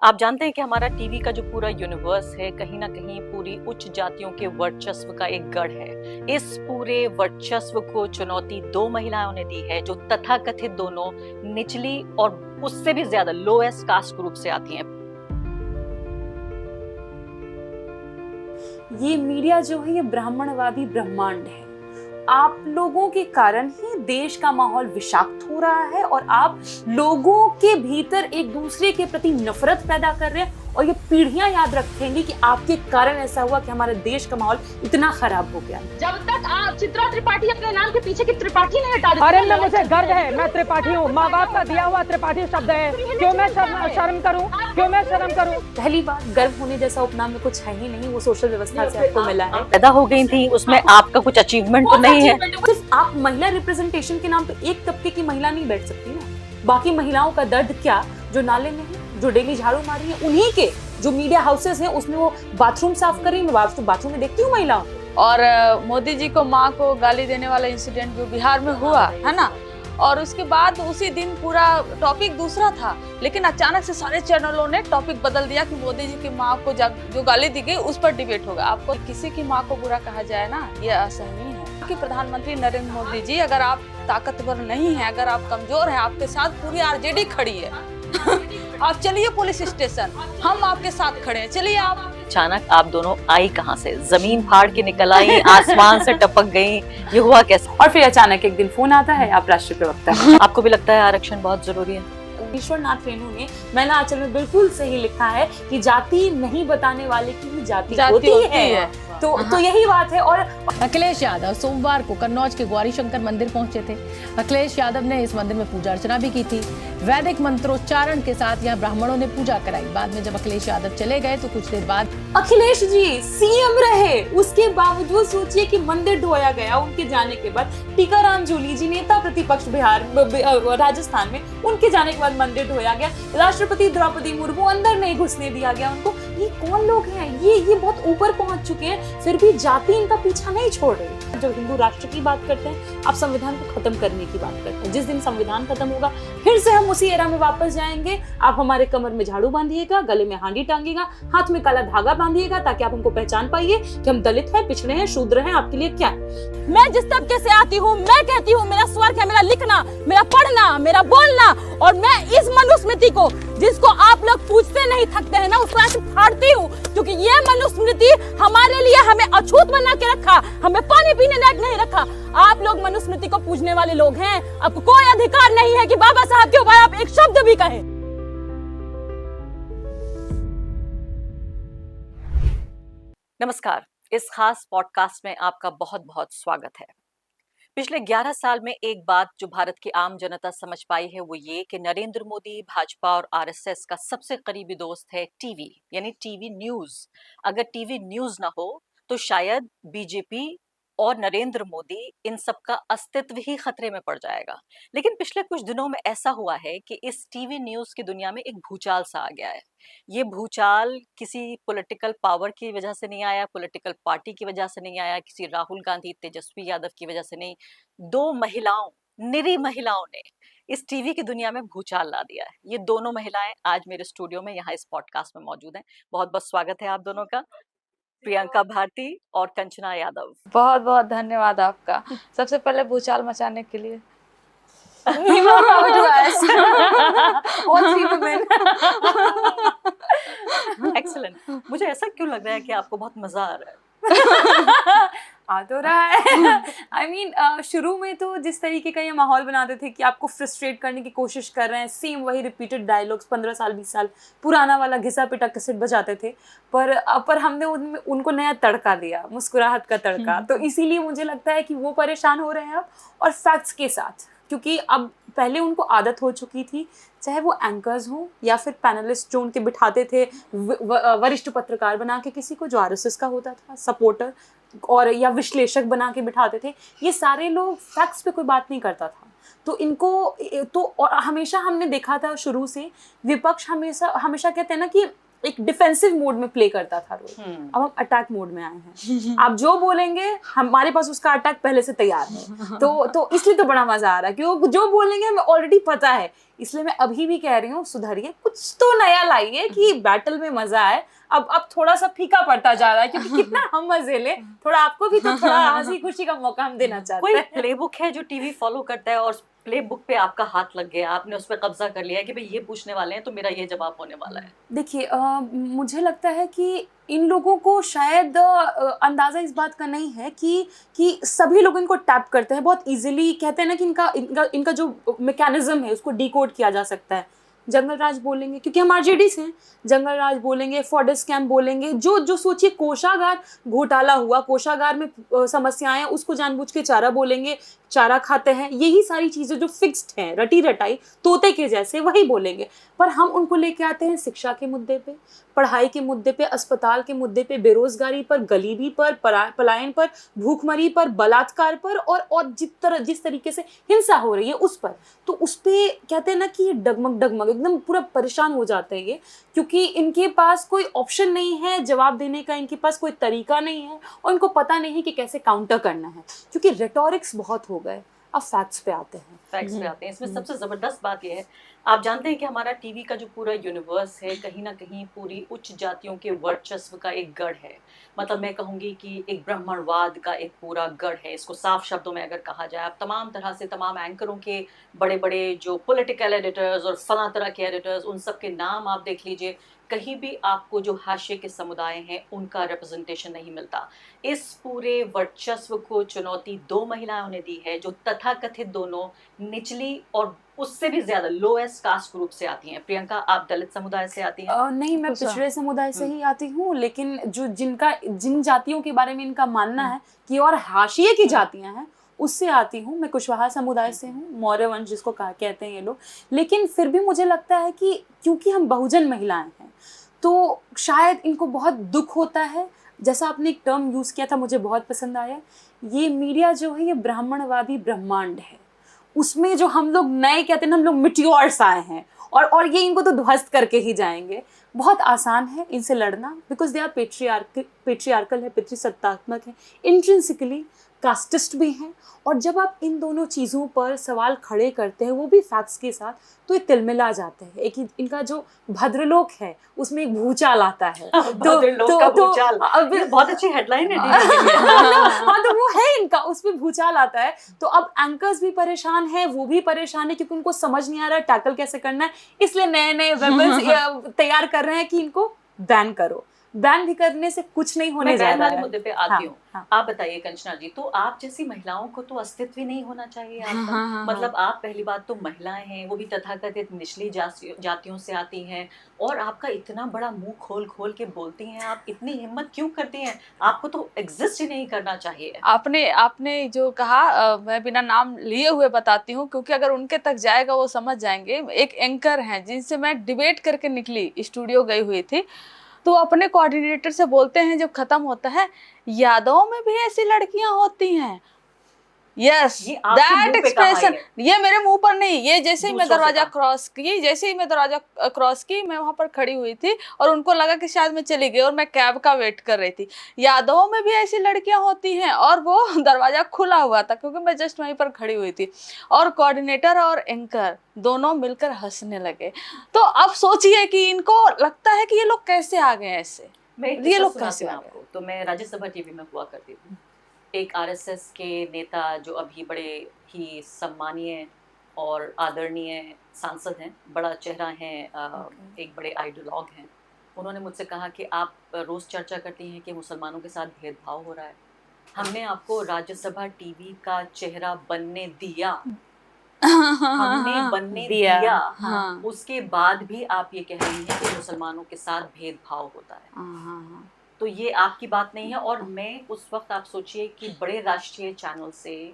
आप जानते हैं कि हमारा टीवी का जो पूरा यूनिवर्स है कहीं ना कहीं पूरी उच्च जातियों के वर्चस्व का एक गढ़ है। इस पूरे वर्चस्व को चुनौती दो महिलाओं ने दी है जो तथाकथित दोनों निचली और उससे भी ज्यादा लोएस्ट कास्ट ग्रुप से आती हैं। ये मीडिया जो है ये ब्राह्मणवादी ब्रह्मांड है। आप लोगों के कारण ही देश का माहौल विषाक्त हो रहा है और आप लोगों के भीतर एक दूसरे के प्रति नफरत पैदा कर रहे हैं और ये पीढ़ियां याद रखेंगी कि आपके कारण ऐसा हुआ कि हमारे देश का माहौल इतना खराब हो गया। जब तक आप चित्रा त्रिपाठी अपने नाम के पीछे की त्रिपाठी नहीं हटा देते। अरे मैं मुझे गर्व है, मैं त्रिपाठी हूँ, माँ बाप का दिया हुआ त्रिपाठी शब्द है। क्यों मैं शर्म करूँ? क्यों मैं शर्म करूँ? पहली बात, गर्व होने जैसा उपनाम में कुछ है ही नहीं, वो सोशल व्यवस्था से आपको मिला है। पैदा हो गई थी, उसमें आपका कुछ अचीवमेंट तो नहीं है। सिर्फ आप महिला रिप्रेजेंटेशन के नाम पे एक तबके की महिला नहीं बैठ सकती ना। बाकी महिलाओं का दर्द क्या, जो नाले में है, जो डेली झाड़ू मार रही है, उन्हीं के जो मीडिया हाउसेस हैं उसमें वो बाथरूम साफ कर रही है। मैं बाथरूम में देखती हूँ महिलाओं को। और मोदी जी को माँ को गाली देने वाला इंसिडेंट जो बिहार में हुआ है ना, और उसके बाद उसी दिन पूरा टॉपिक दूसरा था, लेकिन अचानक से सारे चैनलों ने टॉपिक बदल दिया कि मोदी जी की माँ को जो गाली दी गई उस पर डिबेट होगा। आपको किसी की माँ को बुरा कहा जाए ना, ये असहनीय है। कि प्रधानमंत्री नरेंद्र मोदी जी, अगर आप ताकतवर नहीं हैं, अगर आप कमजोर हैं, आपके साथ पूरी आरजेडी खड़ी है आप चलिए पुलिस स्टेशन, हम आपके साथ खड़े हैं, चलिए आप। अचानक आप दोनों आई कहाँ से? जमीन फाड़ के निकल आई, आसमान से टपक गई, ये हुआ कैसे? और फिर अचानक एक दिन फोन आता है, आप राष्ट्रीय प्रवक्ता हैं। आपको भी लगता है आरक्षण बहुत जरूरी है? ईश्वरनाथ रेणु ने महिला आचरण में बिल्कुल सही लिखा है कि जाति नहीं बताने वाले की ही जाति होती है। तो यही बात है। और अखिलेश यादव सोमवार को कन्नौज के गौरी शंकर मंदिर पहुंचे थे। अखिलेश यादव ने इस मंदिर में पूजा अर्चना भी की थी। वैदिक मंत्रोच्चारण के साथ यहाँ ब्राह्मणों ने पूजा कराई। बाद में जब अखिलेश यादव चले गए तो कुछ देर बाद अखिलेश जी सीएम रहे, उसके बावजूद सोचिए कि मंदिर ढोया गया उनके जाने के बाद। टीकाराम जूली जी नेता प्रतिपक्ष राजस्थान में, उनके जाने के बाद मंदिर ढोया गया। राष्ट्रपति द्रौपदी मुर्मू अंदर नहीं घुसने दिया गया उनको। ये कौन लोग हैं? ये बहुत ऊपर पहुंच चुके हैं, फिर भी जाति इनका पीछा नहीं छोड़ रही। जब हिंदू राष्ट्र की बात करते हैं, आप संविधान को खत्म करने की बात करते हैं। जिस दिन संविधान खत्म होगा फिर से हम उसी एरा में वापस जाएंगे। आप हमारे कमर में झाड़ू बांधिएगा, गले में हांडी टांगिएगा, हाथ में काला धागा बांधिएगा ताकि आप हमको पहचान पाइए कि हम दलित हैं, पिछड़े हैं, शूद्र हैं। आपके लिए क्या है? मैं जिस तबके से आती हूँ, मैं कहती हूँ मेरा स्वर्ग है मेरा लिखना, मेरा पढ़ना, मेरा बोलना। और मैं इस मनुस्मृति को, जिसको आप लोग पूछते नहीं थकते हैं ना, उसको ऐसे फाड़ती हूँ, क्योंकि ये मनुस्मृति हमारे लिए हमें अछूत बना के रखा, हमें पानी पीने लायक नहीं रखा। आप लोग मनुस्मृति को पूजने वाले लोग हैं, आपको कोई अधिकार नहीं है कि बाबा साहब के ऊपर आप एक शब्द भी कहें। नमस्कार, इस खास पॉडकास्ट में आपका बहुत बहुत स्वागत है। पिछले 11 साल में एक बात जो भारत की आम जनता समझ पाई है वो ये कि नरेंद्र मोदी, भाजपा और आरएसएस का सबसे करीबी दोस्त है टीवी, यानी टीवी न्यूज। अगर टीवी न्यूज ना हो तो शायद बीजेपी और नरेंद्र मोदी इन सब का अस्तित्व ही खतरे में पड़ जाएगा। लेकिन पिछले कुछ दिनों में ऐसा हुआ है कि इस टीवी न्यूज की दुनिया में एक भूचाल सा आ गया है। ये भूचाल किसी पॉलिटिकल पावर की वजह से नहीं आया, पॉलिटिकल पार्टी की वजह से नहीं आया, किसी राहुल गांधी, तेजस्वी यादव की वजह से नहीं। दो महिलाओं, निरी महिलाओं ने इस टीवी की दुनिया में भूचाल ला दिया है। ये दोनों महिलाएं आज मेरे स्टूडियो में यहाँ इस पॉडकास्ट में मौजूद हैं। बहुत बहुत स्वागत है आप दोनों का, प्रियंका भारती और कंचना यादव। बहुत बहुत धन्यवाद आपका, सबसे पहले भूचाल मचाने के लिए। एक्सीलेंट। मुझे ऐसा क्यों लग रहा है कि आपको बहुत मजा आ रहा है? आ तो रहा है। I mean, शुरू में तो जिस तरीके का ये माहौल बनाते थे कि आपको फ्रस्ट्रेट करने की कोशिश कर रहे हैं, सेम वही रिपीटेड डायलॉग्स 15 साल 20 साल पुराना वाला घिसा पिटा कैसेट बजाते थे, पर हमने उनमें उनको नया तड़का दिया, मुस्कुराहट का तड़का। तो इसीलिए मुझे लगता है कि वो परेशान हो रहे हैं अब, और फैक्ट्स के साथ, क्योंकि अब पहले उनको आदत हो चुकी थी, चाहे वो एंकर्स हों या फिर पैनलिस्ट जो उनके बिठाते थे, वरिष्ठ पत्रकार बना के किसी को जो आरएसएस का होता था, सपोर्टर, और या विश्लेषक बना के बिठाते थे। ये सारे लोग फैक्ट्स पे कोई बात नहीं करता था। तो इनको तो और हमेशा हमने देखा था शुरू से, विपक्ष हमेशा कहते हैं ना कि एक डिफेंसिव मोड में प्ले करता था रोल। अब हम अटैक मोड में आए हैं। आप जो बोलेंगे हमारे पास उसका अटैक पहले से तैयार है। तो इसलिए तो बड़ा मजा आ रहा है कि वो जो बोलेंगे हमें ऑलरेडी पता है इसलिए मैं अभी भी कह रही हूँ सुधरिए, कुछ तो नया लाइए कि बैटल में मजा आए। अब थोड़ा सा फीका पड़ता जा रहा है, क्योंकि कितना हम मजे ले, थोड़ा आपको भी तो थोड़ा हंसी खुशी का मौका हम देना चाहते कोई हैं। प्लेबुक है जो टीवी फॉलो करता है और प्ले बुक पे आपका हाथ लग गया, आपने उस पर कब्जा कर लिया है कि भाई ये पूछने वाले हैं तो मेरा ये जवाब होने वाला है? देखिए मुझे लगता है कि इन लोगों को शायद अंदाज़ा इस बात का नहीं है कि सभी लोग इनको टैप करते हैं बहुत इजीली। कहते हैं ना कि इनका जो मैकेनिज्म है उसको डिकोड किया जा सकता है। जंगल राज बोलेंगे क्योंकि हम आरजेडी से हैं, जंगल राज बोलेंगे, फॉर्ड स्कैम बोलेंगे, जो सोचिए कोषागार घोटाला हुआ, कोषागार में समस्याएं, उसको जानबूझ के चारा बोलेंगे, चारा खाते हैं, यही सारी चीज़ें जो फिक्स्ड हैं, रटी रटाई तोते के जैसे, वही बोलेंगे। पर हम उनको लेके आते हैं शिक्षा के मुद्दे पे, पढ़ाई के मुद्दे पे, अस्पताल के मुद्दे पे, बेरोजगारी पर, गरीबी पर, पलायन पर, भूखमरी पर, बलात्कार पर, और जिस तरीके से हिंसा हो रही है उस पर। तो उस पे कहते हैं ना कि ये डगमग एकदम पूरा परेशान हो जाते हैं ये, क्योंकि इनके पास कोई ऑप्शन नहीं है जवाब देने का, इनके पास कोई तरीका नहीं है और इनको पता नहीं है कि कैसे काउंटर करना है, क्योंकि रेटोरिक्स बहुत हो गए। अब फैक्ट्स पे आते हैं। फैक्ट्स पे आते हैं। इसमें सबसे ज़बरदस्त बात यह है, आप जानते हैं कि हमारा टीवी का जो पूरा यूनिवर्स है कहीं ना कहीं पूरी उच्च जातियों के वर्चस्व का एक गढ़ है। मतलब मैं कहूँगी कि एक ब्राह्मणवाद का एक पूरा गढ़ है। इसको साफ शब्दों में अगर कहा जाए, आप तमाम तरह से तमाम एंकरों के बड़े बड़े जो पॉलिटिकल एडिटर्स और फला तरह के एडिटर्स, उन सब के नाम आप देख लीजिए, कहीं भी आपको जो हाशिए के समुदाय हैं उनका रिप्रेजेंटेशन नहीं मिलता। इस पूरे वर्चस्व को चुनौती दो महिलाओं ने दी है, जो तथाकथित दोनों निचली और उससे भी ज्यादा लोएस्ट कास्ट ग्रुप से आती हैं। प्रियंका, आप दलित समुदाय से आती हैं? नहीं, मैं पिछड़े समुदाय से ही आती हूँ, लेकिन जिन जातियों के बारे में इनका मानना है कि और हाशिए की जातियां हैं, उससे आती हूँ। मैं कुशवाहा समुदाय से हूँ, मौर्य वंश जिसको कहते हैं ये लोग। लेकिन फिर भी मुझे लगता है कि क्योंकि हम बहुजन महिलाएं हैं तो शायद इनको बहुत दुख होता है। जैसा आपने एक टर्म यूज़ किया था, मुझे बहुत पसंद आया, ये मीडिया जो है ये ब्राह्मणवादी ब्रह्मांड है। उसमें जो हम लोग नए कहते हैं ना, हम लोग मिट्योर्स आए हैं और ये इनको तो ध्वस्त करके ही जाएंगे। बहुत आसान है इनसे लड़ना, बिकॉज दे आर पेट्रियार्कल है, पितृसत्तात्मक है, इंट्रिंसिकली कास्टिस्ट भी हैं। और जब आप इन दोनों चीज़ों पर सवाल खड़े करते हैं, वो भी फैक्ट्स के साथ, तो ये तिलमिला जाते हैं। एक इनका जो भद्रलोक है उसमें एक भूचाल आता है। भद्रलोक का भूचाल, ये बहुत अच्छी हेडलाइन है। हाँ, तो वो है इनका, उसमें भूचाल आता है। तो अब एंकर्स भी परेशान है, वो भी परेशान है, क्योंकि उनको समझ नहीं आ रहा टैकल कैसे करना है। इसलिए नए नए वेपन्स तैयार कर रहे हैं कि इनको बैन करो। बैन भी करने से कुछ नहीं होने जा रहा है। मुद्दे पे आती हूँ। आप बताइए कंचना जी, तो आप जैसी महिलाओं को तो अस्तित्व ही नहीं होना चाहिए आपका। मतलब आप पहली बात तो महिलाएं हैं, वो भी तथाकथित निचली जातियों से आती हैं, और आपका इतना बड़ा मुंह खोल के बोलती हैं। आप इतनी हिम्मत क्यों करती हैं? आपको तो एग्जिस्ट ही नहीं करना चाहिए। आपने जो कहा, मैं बिना नाम लिए हुए बताती हूँ, क्योंकि अगर उनके तक जाएगा वो समझ जाएंगे। एक एंकर हैं जिनसे मैं डिबेट करके निकली, स्टूडियो गई हुई थी, तो अपने कोऑर्डिनेटर से बोलते हैं जब खत्म होता है, यादवों में भी ऐसी लड़कियां होती हैं। यस, दैट एक्सप्रेशन, ये मेरे मुंह पर नहीं, ये जैसे ही मैं दरवाजा क्रॉस की, मैं वहां पर खड़ी हुई थी और उनको लगा कि शायद मैं चली गई और मैं कैब का वेट कर रही थी। यादवों में भी ऐसी लड़कियां होती हैं, और वो दरवाजा खुला हुआ था क्योंकि मैं जस्ट वहीं पर खड़ी हुई थी, और कोऑर्डिनेटर और एंकर दोनों मिलकर हंसने लगे। तो अब सोचिए कि इनको लगता है कि ये लोग कैसे आ गए ऐसे, ये लोग कैसे आ गए। तो मैं राज्यसभा टीवी में हुआ करती थी, एक आरएसएस के नेता जो अभी बड़े ही सम्मानीय और आदरणीय सांसद हैं, बड़ा चेहरा हैं, एक बड़े आइडियोलॉग हैं, उन्होंने मुझसे कहा कि आप रोज़ चर्चा करती हैं कि मुसलमानों के साथ भेदभाव हो रहा है। हमने आपको राज्यसभा टीवी का चेहरा बनने दिया, हमने बनने दिया। उसके बाद भी आप ये कह रही हैं कि मुसलमानों के साथ भेदभाव होता है। तो ये आपकी बात नहीं है। और मैं उस वक्त, आप सोचिए कि बड़े राष्ट्रीय चैनल से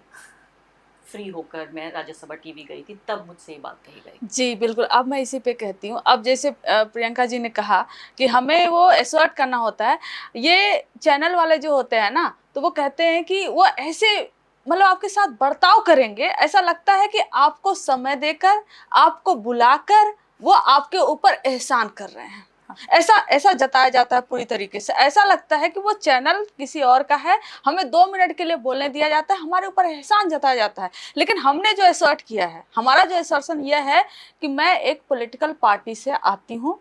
फ्री होकर मैं राज्यसभा टीवी गई थी, तब मुझसे ये बात कही गई। जी बिल्कुल, अब मैं इसी पे कहती हूँ। अब जैसे प्रियंका जी ने कहा कि हमें वो एसर्ट करना होता है, ये चैनल वाले जो होते हैं ना, तो वो कहते हैं कि वो ऐसे मतलब आपके साथ बर्ताव करेंगे, ऐसा लगता है कि आपको समय देकर, आपको बुलाकर वो आपके ऊपर एहसान कर रहे हैं। ऐसा ऐसा जताया जाता है पूरी तरीके से। ऐसा लगता है कि वो चैनल किसी और का है, हमें 2 मिनट के लिए बोलने दिया जाता है, हमारे ऊपर एहसान जताया जाता है। लेकिन हमने जो असर्ट किया है, हमारा जो असर्शन यह है कि मैं एक पॉलिटिकल पार्टी से आती हूँ,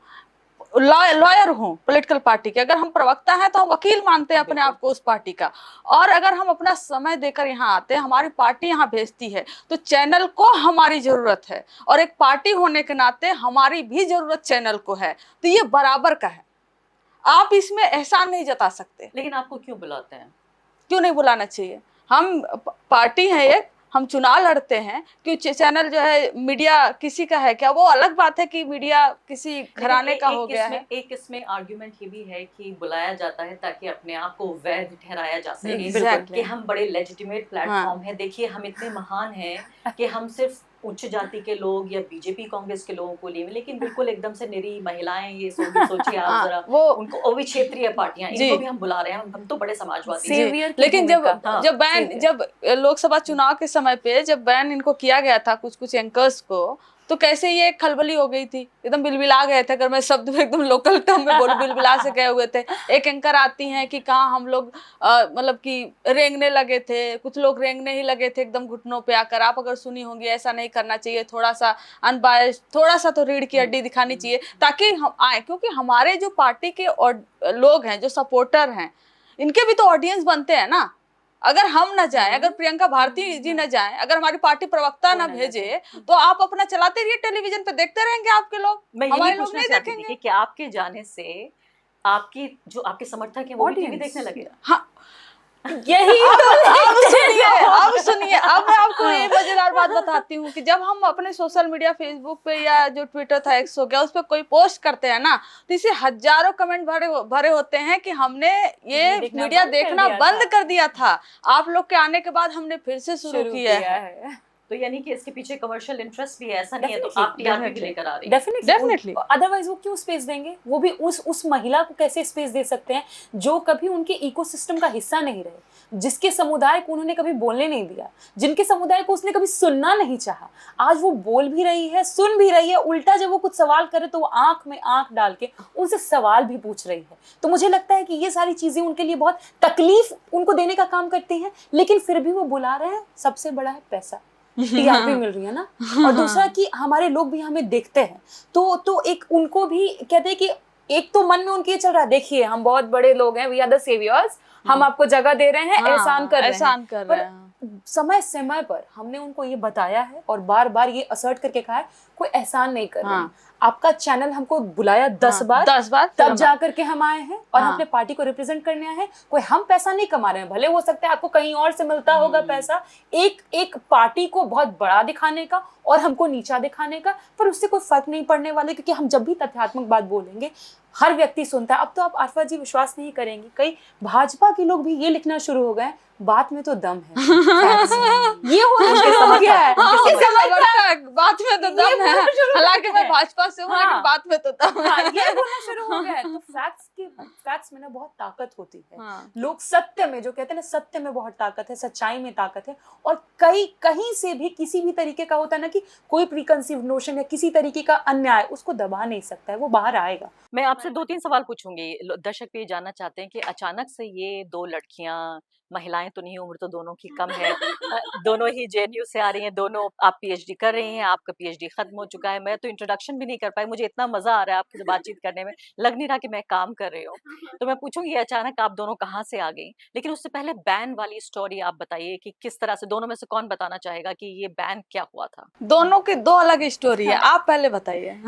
लॉयर हूँ पॉलिटिकल पार्टी के। अगर हम प्रवक्ता हैं तो हम वकील मानते हैं अपने आप को उस पार्टी का। और अगर हम अपना समय देकर यहाँ आते हैं, हमारी पार्टी यहाँ भेजती है, तो चैनल को हमारी जरूरत है, और एक पार्टी होने के नाते हमारी भी जरूरत चैनल को है। तो ये बराबर का है, आप इसमें एहसान नहीं जता सकते। लेकिन आपको क्यों बुलाते हैं? क्यों नहीं बुलाना चाहिए? हम पार्टी है एक, हम चुनाव लड़ते हैं। क्यों चैनल जो है मीडिया किसी का है क्या? वो अलग बात है कि मीडिया किसी घराने का हो गया है। एक इसमें आर्गुमेंट ये भी है कि बुलाया जाता है ताकि अपने आप को वैध ठहराया जा सके Exactly. कि हम बड़े लेजिटिमेट प्लेटफॉर्म है, देखिए हम इतने महान हैं कि हम सिर्फ उच्च जाति के लोग या बीजेपी कांग्रेस के लोगों को लिए, लेकिन बिल्कुल एकदम से निरी महिलाएं, ये सोचिए आप जरा, वो उनको और भी क्षेत्रीय पार्टियां, इनको भी हम बुला रहे हैं, हम तो बड़े समाजवादी हैं। सेवियर की लेकिन जब भूमिका। जब बैन जब लोकसभा चुनाव के समय पे जब बैन इनको किया गया था कुछ एंकर्स को, तो कैसे ये खलबली हो गई थी, एकदम बिलबिला गए थे। अगर मैं शब्द में एकदम लोकल टर्म में बोल, बिलबिला से गए हुए थे। एक एंकर आती हैं कि कहाँ हम लोग मतलब कि रेंगने लगे थे, कुछ लोग रेंगने ही लगे थे एकदम घुटनों पे आकर। आप अगर सुनी होंगी, ऐसा नहीं करना चाहिए, थोड़ा सा अनबायस्ड, थोड़ा सा तो रीढ़ की हड्डी दिखानी चाहिए ताकि हम आए, क्योंकि हमारे जो पार्टी के लोग हैं, जो सपोर्टर हैं, इनके भी तो ऑडियंस बनते हैं ना। अगर हम न जाएं, अगर प्रियंका भारती जी न जाएं, अगर हमारी पार्टी प्रवक्ता न भेजे, तो आप अपना चलाते रहिए, टेलीविजन पे देखते रहेंगे आपके लोग, हमारे लोग नहीं देखेंगे। कि क्या आपके जाने से आपकी जो आपके समर्थक हैं वो भी टीवी देखने लगे? हाँ, यही तो अब सुनिए, अब मैं आपको ये मजेदार बात बताती हूँ कि जब हम अपने सोशल मीडिया, फेसबुक पे या जो ट्विटर था, एक्स हो गया, उस पर कोई पोस्ट करते हैं ना, तो इसे हजारों कमेंट भरे होते हैं कि हमने ये मीडिया देखना बंद कर दिया था, आप लोग के आने के बाद हमने फिर से शुरू किया है। तो यानी कि इसके पीछे कमर्शियल इंटरेस्ट भी है, ऐसा नहीं है तो आप टीआरपी भी लेकर आ रही हैं। डेफिनेटली, अदरवाइज वो क्यों स्पेस देंगे? वो भी उस महिला को कैसे स्पेस दे सकते हैं जो कभी उनके इकोसिस्टम का हिस्सा नहीं रहे, जिसके समुदाय को उन्होंने कभी बोलने नहीं दिया, जिनके समुदाय को उसने कभी सुनना नहीं चाहा। आज वो बोल भी रही है, सुन भी रही है, उल्टा जब वो कुछ सवाल करे तो वो आंख में आंख डाल के उनसे सवाल भी पूछ रही है। तो मुझे लगता है कि ये सारी चीजें उनके लिए बहुत तकलीफ उनको देने का काम करती हैं, लेकिन फिर भी वो बुला रहे हैं। सबसे बड़ा है पैसा, टीआरपी मिल रही है ना, और दूसरा कि हमारे लोग भी हमें देखते हैं, तो एक उनको भी कहते हैं कि एक तो मन में उनके ये चल रहा है, देखिए हम बहुत बड़े लोग हैं, वी आर द सेवियर्स, हम आपको जगह दे रहे हैं, एहसान कर रहे हैं। समय समय पर हमने उनको ये बताया है और बार बार ये असर्ट करके कहा है, कोई एहसान नहीं कर रहे हैं। आपका चैनल हमको बुलाया 10 बार तब जा करके हम आए हैं और हम अपने पार्टी को रिप्रेजेंट करने आए हैं। कोई हम पैसा नहीं कमा रहे हैं, भले हो सकता है आपको कहीं और से मिलता होगा पैसा, एक पार्टी को बहुत बड़ा दिखाने का और हमको नीचा दिखाने का, पर उससे कोई फर्क नहीं पड़ने वाले, क्योंकि हम जब भी तथ्यात्मक बात बोलेंगे हर व्यक्ति सुनता है। अब तो आप आरफा जी विश्वास नहीं करेंगे, कई भाजपा के लोग भी ये लिखना शुरू हो गए, बात में तो दम है। ये होना शुरू हो गया है, बात में तो दम है, हालांकि मैं भाजपा से हूँ, लेकिन बात में तो दम है, ये होना शुरू हो गया है। तो फैक्ट्स में ना बहुत ताकत होती है। लोग सत्य में, जो कहते हैं ना, सत्य में बहुत ताकत है, सच्चाई में ताकत है, और कहीं से भी किसी भी तरीके का होता है ना कि कोई प्रीकंसीव नोशन या किसी तरीके का अन्याय उसको दबा नहीं सकता है, वो बाहर आएगा। मैं आपसे 2-3 सवाल पूछूंगी। दर्शक भी जानना चाहते हैं कि अचानक से ये 2 लड़कियां, महिलाएं तो नहीं, उम्र तो दोनों की कम है, दोनों ही जेएनयू से आ रही हैं, दोनों आप पीएचडी कर रही हैं, आपका पीएचडी खत्म हो चुका है। मैं तो इंट्रोडक्शन भी नहीं कर पाई, मुझे इतना मजा आ रहा है आपसे बातचीत करने में, लग नहीं रहा कि मैं काम कर रही हूँ। तो मैं पूछूंगी अचानक आप दोनों कहाँ से आ गई, लेकिन उससे पहले बैन वाली स्टोरी आप बताइए कि किस तरह से, दोनों में से कौन बताना चाहेगा कि ये बैन क्या हुआ था? दोनों की 2 अलग स्टोरी है, आप पहले बताइए।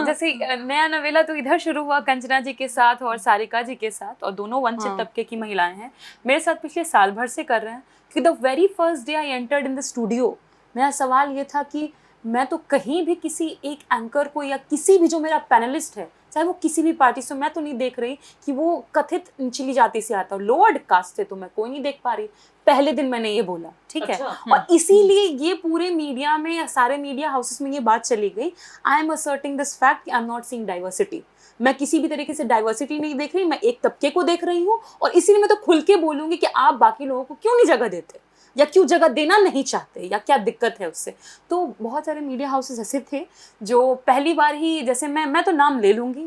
जैसे नया नवेला तो इधर शुरू हुआ कंचना जी के साथ और सारिका जी के साथ, और दोनों वंचित तबके की महिलाएं हैं, मेरे साथ पिछले साल भर से कर रहे हैं। कि the very first day I entered in the studio, मेरा सवाल ये था कि मैं तो कहीं भी किसी एक एंकर को या किसी भी जो मेरा पैनलिस्ट है, चाहे वो किसी भी पार्टी से, मैं तो नहीं देख रही कि वो कथित निचली जाति से आता, लोअर्ड कास्ट से तो मैं कोई नहीं देख पा रही। पहले दिन मैंने ये बोला, ठीक है, और इसीलिए ये पूरे मीडिया में या सारे मीडिया हाउसेस में ये बात चली गई, I am asserting this fact कि I am not seeing diversity. मैं किसी भी तरीके से डाइवर्सिटी नहीं देख रही, मैं एक तबके को देख रही हूँ, और इसीलिए मैं तो खुल के बोलूंगी कि आप बाकी लोगों को क्यों नहीं जगह देते। या क्यों जगह देना नहीं चाहते, या क्या दिक्कत है उससे। तो बहुत सारे मीडिया हाउसेस ऐसे थे जो पहली बार ही, जैसे मैं तो नाम ले लूँगी,